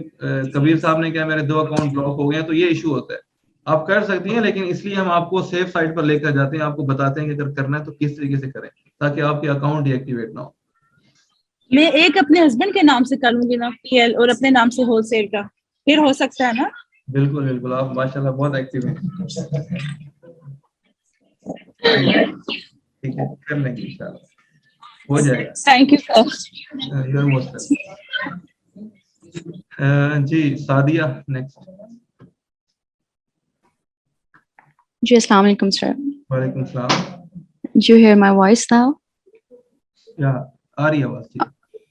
कबीर साहब ने क्या, मेरे 2 अकाउंट ब्लॉक हो गए हैं, तो ये इशू होता है। आप कर सकती हैं, लेकिन इसलिए हम आपको सेफ साइड पर लेकर जाते हैं, आपको बताते हैं कि अगर करना है तो किस तरीके से करें ताकि आपके अकाउंट डीएक्टिवेट ना हो। मैं एक अपने हस्बैंड के नाम से कर लूंगी ना पीएल, और अपने नाम से होलसेल का, फिर हो सकता है ना? बिल्कुल बिल्कुल, आप माशाल्लाह बहुत एक्टिव हैं। ठीक है, कर लेंगे इंशाल्लाह, हो जाएगा। Thank you sir. You are most welcome. जी सादिया नेक्स्ट। जी अस्सलाम वालेकुम सर। वालेकुम सलाम। Do you hear my voice now? Yeah, आ रही है आवाज ठीक।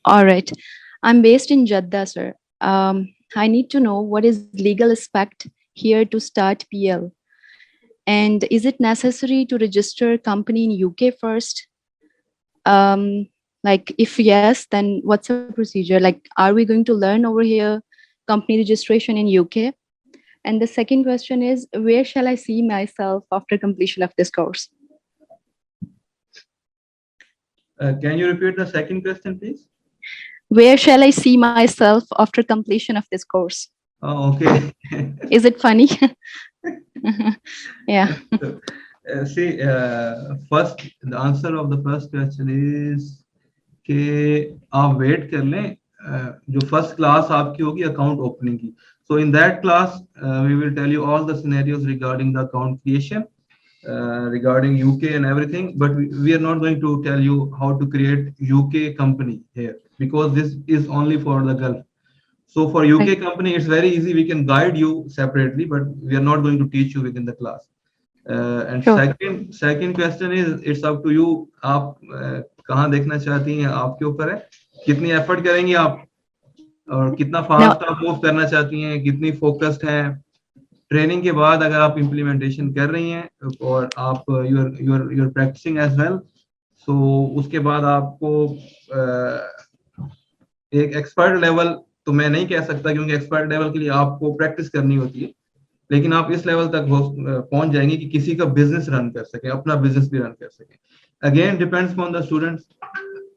All right. I'm based in Jeddah, sir. I need to know what is legal aspect here to start PL. And is it necessary to register a company in UK first? Like if yes, then what's the procedure? Like, are we going to learn over here company registration in UK? And the second question is, where shall I see myself after completion of this course? Can you repeat the second question, please? Where shall I see myself after completion of this course? Oh, okay. Is it funny? Yeah. See, first, the answer of the first question is कि आप wait कर लें जो first class आपकी होगी account opening की. So in that class, we will tell you all the scenarios regarding the account creation, regarding UK and everything. But we are not going to tell you how to create UK company here because this is only for the Gulf. So for UK company, it's very easy. We can guide you separately, but we are not going to teach you within the class. And second question is, it's up to you. आप कहाँ देखना चाहती हैं, आपके ऊपर है. कितनी effort करेंगी आप और कितना फास्ट आप मूव करना चाहती हैं, कितनी फोकस्ड हैं. ट्रेनिंग के बाद अगर आप इम्प्लीमेंटेशन कर रही हैं और आप यूर प्रैक्टिसिंग एज वेल, सो उसके बाद आपको एक एक्सपर्ट लेवल तो मैं नहीं कह सकता क्योंकि एक्सपर्ट लेवल के लिए आपको प्रैक्टिस करनी होती है, लेकिन आप इस लेवल तक पहुंच जाएंगे कि किसी का बिजनेस रन कर सके, अपना बिजनेस भी रन कर सके. Again depends on the students.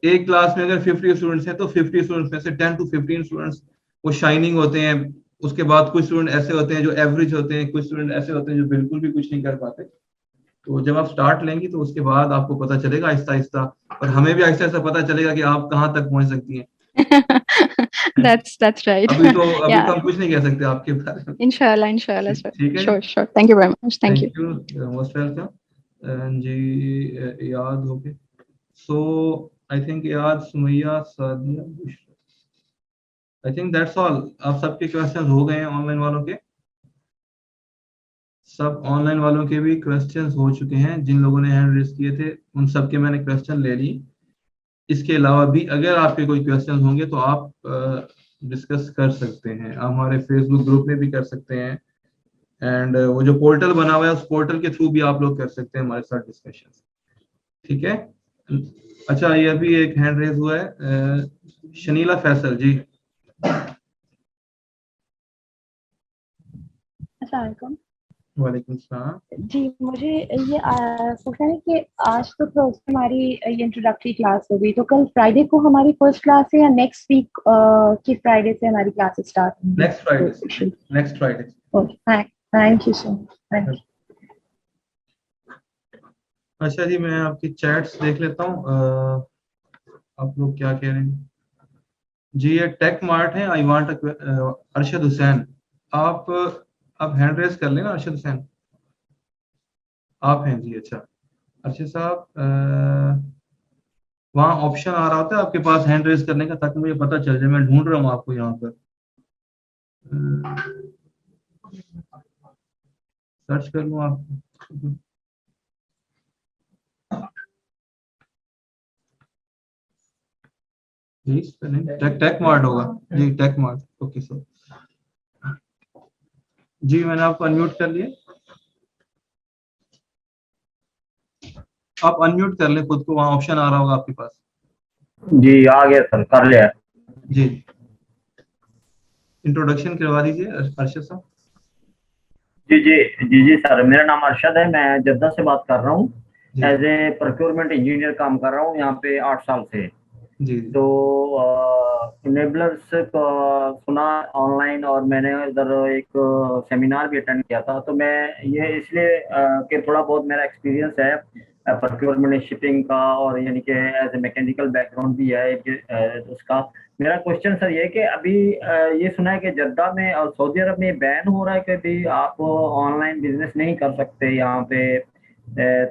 एक क्लास में अगर 50 स्टूडेंट्स हैं तो 50 स्टूडेंट्स में से 10 to 15 स्टूडेंट्स वो शाइनिंग होते हैं. उसके बाद कुछ स्टूडेंट ऐसे होते हैं जो एवरेज होते हैं, कुछ स्टूडेंट ऐसे होते हैं जो बिल्कुल भी कुछ नहीं कर पाते. तो जब आप स्टार्ट लेंगी तो उसके बाद आपको पता चलेगा आहिस्ता आहिस्ता, और हमें भी आहिस्ता आहिस्ता पता चलेगा कि आप कहाँ तक पहुंच सकती हैं. That's right. अभी तो Yeah. हम कुछ नहीं कह सकते आपके बारे में. Inshallah, sir. ठीक है. Sure. Thank you very much. Thank you. Most welcome. जी याद हो गए. So I think याद, Sumaiya, Sadia, Bushra. I think that's all. आप सबके क्वेश्चंस हो गए हैं ऑनलाइन वालों के. सब ऑनलाइन वालों के भी क्वेश्चंस हो चुके हैं. जिन लोगों ने हैंड रेज किए थे उन सबके मैंने क्वेश्चन ले लिए. इसके अलावा भी अगर आपके कोई क्वेश्चन होंगे तो आप डिस्कस कर सकते हैं. आप हमारे फेसबुक ग्रुप में भी कर सकते हैं, एंड वो जो पोर्टल बना हुआ है उस पोर्टल के थ्रू भी आप लोग कर सकते हैं हमारे साथ डिस्कशन. ठीक है. अच्छा, ये अभी एक हैंड रेज हुआ है, शनीला फैसल जी. अस्सलाम वालेकुम सलाम जी. मुझे ये पूछना है कि आज तो हमारी ये इंट्रोडक्टरी क्लास हो गई, तो कल फ्राइडे को हमारी फर्स्ट क्लास है या नेक्स्ट वीक की फ्राइडे से हमारी क्लासेस स्टार्ट होंगी? Next Friday. Okay, thank you so much. अच्छा जी, मैं आपकी चैट्स देख लेता हूँ. आप लोग क्या कह रहे हैं जी. ये टेक मार्ट है. I want Arshad Hussain. आप हैंड रेज कर लेना. अरशद हुसैन आप हैं जी. अच्छा अरशद साहब, वहाँ ऑप्शन आ रहा होता है आपके पास हैंड रेज करने का, ताकि मुझे पता चल जाए. मैं ढूंढ रहा हूँ आपको यहाँ पर. सर्च कर लूँ आपको. टेक मार्ट होगा जी. Tech mart. ओके सर जी, मैंने आपको अनम्यूट कर लिया. आप अनम्यूट कर ले खुद को. वहाँ ऑप्शन आ रहा होगा आपके पास. जी आ गया सर, कर लिया जी. इंट्रोडक्शन करवा दीजिए अरशद साहब. जी सर, मेरा नाम अरशद है. मैं जद्दा से बात कर रहा हूँ. एज ए प्रोक्योरमेंट इंजीनियर काम कर रहा हूँ यहाँ पे 8 साल से. जी. तो इनेबलर्स सुना ऑनलाइन, और मैंने इधर एक सेमिनार भी अटेंड किया था. तो मैं ये इसलिए कि थोड़ा बहुत मेरा एक्सपीरियंस है प्रोक्योरमेंट शिपिंग का, और यानी कि एज ए मैकेनिकल बैकग्राउंड भी है उसका. मेरा क्वेश्चन सर ये कि अभी ये सुना है कि जद्दा में और सऊदी अरब में बैन हो रहा है कि भी आप ऑनलाइन बिजनेस नहीं कर सकते यहाँ पे.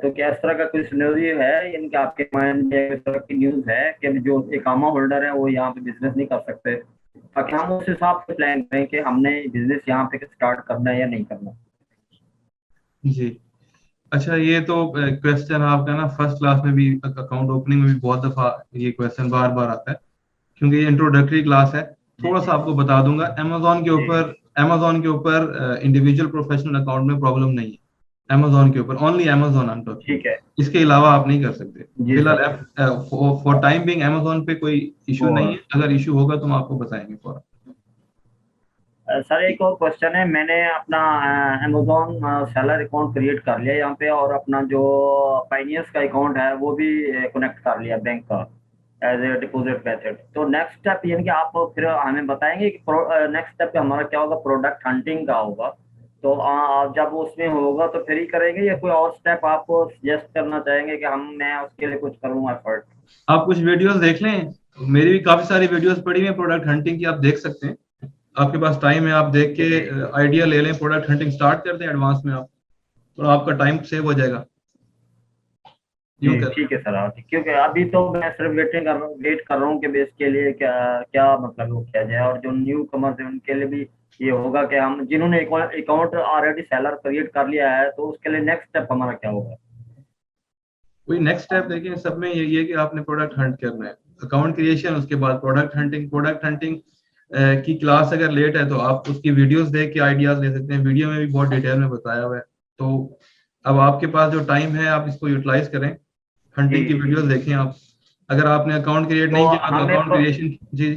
तो क्या इस तरह का कोई सिनेरियो है, यानी कि आपके माइंड में इस तरह की न्यूज़ है कि जो इकामा होल्डर है वो यहाँ पे बिजनेस नहीं कर सकते, ताकि हम उस हिसाब से प्लान करें कि हमने बिजनेस यहाँ पे स्टार्ट करना है या नहीं करना? जी अच्छा, ये तो क्वेश्चन आपका ना फर्स्ट क्लास में भी, अकाउंट ओपनिंग में भी बहुत दफा ये क्वेश्चन बार बार आता है, क्योंकि ये इंट्रोडक्टरी क्लास है। थोड़ा सा आपको बता दूंगा, अमेजोन के ऊपर इंडिविजुअल प्रोफेशनल अकाउंट में प्रॉब्लम नहीं है। अमेजोन के ऊपर ओनली अमेजोन ऑन टॉप, ठीक है, इसके अलावा आप नहीं कर सकते जी फिलहाल। फॉर टाइम बिंग अमेजोन पे कोई इशू और- नहीं है, अगर इशू होगा तो हम आपको बताएंगे फौरन। सर एक और क्वेश्चन है, मैंने अपना अमेजोन सेलर अकाउंट क्रिएट कर लिया यहाँ पे, और अपना जो पाइनियर्स का अकाउंट है वो भी कनेक्ट कर लिया बैंक का एज ए डिपॉजिट मेथड। तो नेक्स्ट स्टेप यानी कि आप फिर हमें बताएंगे कि नेक्स्ट स्टेप पे हमारा क्या होगा, प्रोडक्ट हंटिंग का होगा। तो आप जब उसमें होगा तो फिर ही करेंगे, या कोई और स्टेप आप सजेस्ट करना चाहेंगे कि मैं उसके लिए कुछ करूँ एफर्ट? आप कुछ वीडियोस देख लें, मेरी भी काफी सारी वीडियोस पड़ी हुई हैं प्रोडक्ट हंटिंग की, आप देख सकते हैं। आपके पास टाइम है, आप देख के आइडिया ले लें, प्रोडक्ट हंटिंग स्टार्ट कर दें एडवांस में आप, तो आपका टाइम सेव हो जाएगा। ठीक है सर, हाँ, क्योंकि अभी तो मैं सिर्फ वेट कर रहा हूँ कि बेस लिए क्या क्या मतलब वो किया जाए, और जो न्यू कमर्स है उनके लिए भी ये होगा कि हम जिन्होंने अकाउंट ऑलरेडी सेलर क्रिएट कर लिया है, तो उसके लिए नेक्स्ट स्टेप हमारा क्या होगा? कोई नेक्स्ट स्टेप देखिए, सब में यही है कि आपने प्रोडक्ट हंट करना है, अकाउंट क्रिएशन, उसके बाद प्रोडक्ट हंटिंग। प्रोडक्ट हंटिंग की क्लास अगर लेट है तो आप उसकी वीडियोस देख के आइडियाज ले सकते हैं, वीडियो में भी बहुत डिटेल में बताया हुआ है। तो अब आपके पास जो टाइम है आप इसको यूटिलाइज करें, हंटिंग की वीडियोस देखें आप। अगर आपने अकाउंट क्रिएट नहीं किया तो अकाउंट क्रिएशन, जी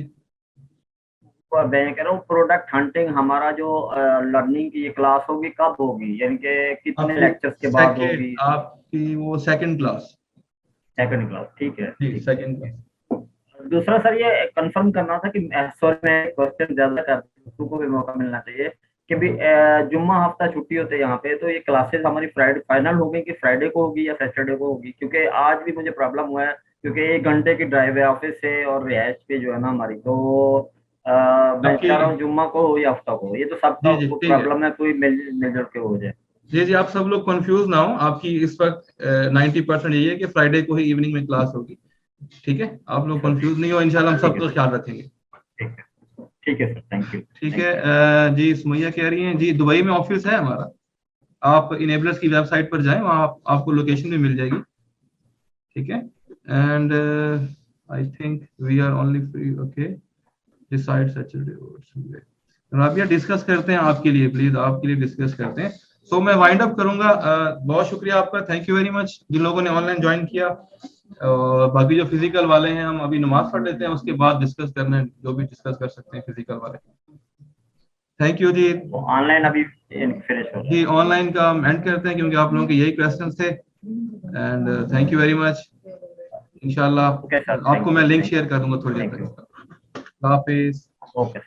मैं कह रहा हूँ प्रोडक्ट हंटिंग हमारा जो लर्निंग की ये क्लास होगी कब होगी, यानी कि कितने लेक्चर्स के बाद होगी? आपकी वो सेकंड क्लास। ठीक है, सेकंड क्लास। दूसरा सर ये कंफर्म करना था कि सॉरी मैं क्वेश्चन ज्यादा कर, दूसरों को भी मौका मिलना चाहिए कि भी जुम्मा हफ्ता छुट्टी होते हैं यहाँ पे, तो ये क्लासेस हमारी फ्राइडे फाइनल हो गई कि फ्राइडे को होगी या सैटरडे को होगी? क्योंकि आज भी मुझे प्रॉब्लम हुआ है, क्योंकि 1 घंटे की ड्राइव है ऑफिस से और रिहाइश पे जो है ना हमारी, तो मैं चाह रहा हूँ जुम्मा को हो या हफ्ता को, ये तो सबका प्रॉब्लम है, कोई मिलजुल के हो जाए। जी, आप सब लोग कंफ्यूज ना हो, आपकी इस वक्त 90% यही है कि फ्राइडे को ही इवनिंग में क्लास होगी। ठीक है, आप लोग कंफ्यूज नहीं हो, इंशाल्लाह हम सबका ख्याल रखेंगे। ठीक है सर, थैंक यू। ठीक है, जी सुमैया कह रही हैं जी दुबई में ऑफिस है हमारा, आप इनेबलर्स की वेबसाइट पर जाएं, वहाँ आपको लोकेशन भी मिल जाएगी। ठीक है, and I think we are only free, okay, decide Saturday और संडे। राबिया डिस्कस करते हैं आपके लिए, प्लीज आपके लिए डिस्कस करते हैं। सो मैं वाइंड अप करूंगा। बहुत शुक्रिया आपका, थैंक यू वेरी मच जिन लोगों ने ऑनलाइन ज्वाइन किया, और बाकी जो फिजिकल वाले हैं हम अभी नमाज पढ़ लेते हैं, उसके बाद डिस्कस करना है जो भी डिस्कस कर सकते हैं फिजिकल वाले। थैंक यू जी। ऑनलाइन अभी फिनिश हो जी, ऑनलाइन का हम एंड करते हैं क्योंकि आप लोगों के यही क्वेश्चंस थे, and thank you very much. इंशाल्लाह आपको मैं लिंक शेयर कर दूंगा थोड़ी देर तक। हाफिज। ओके।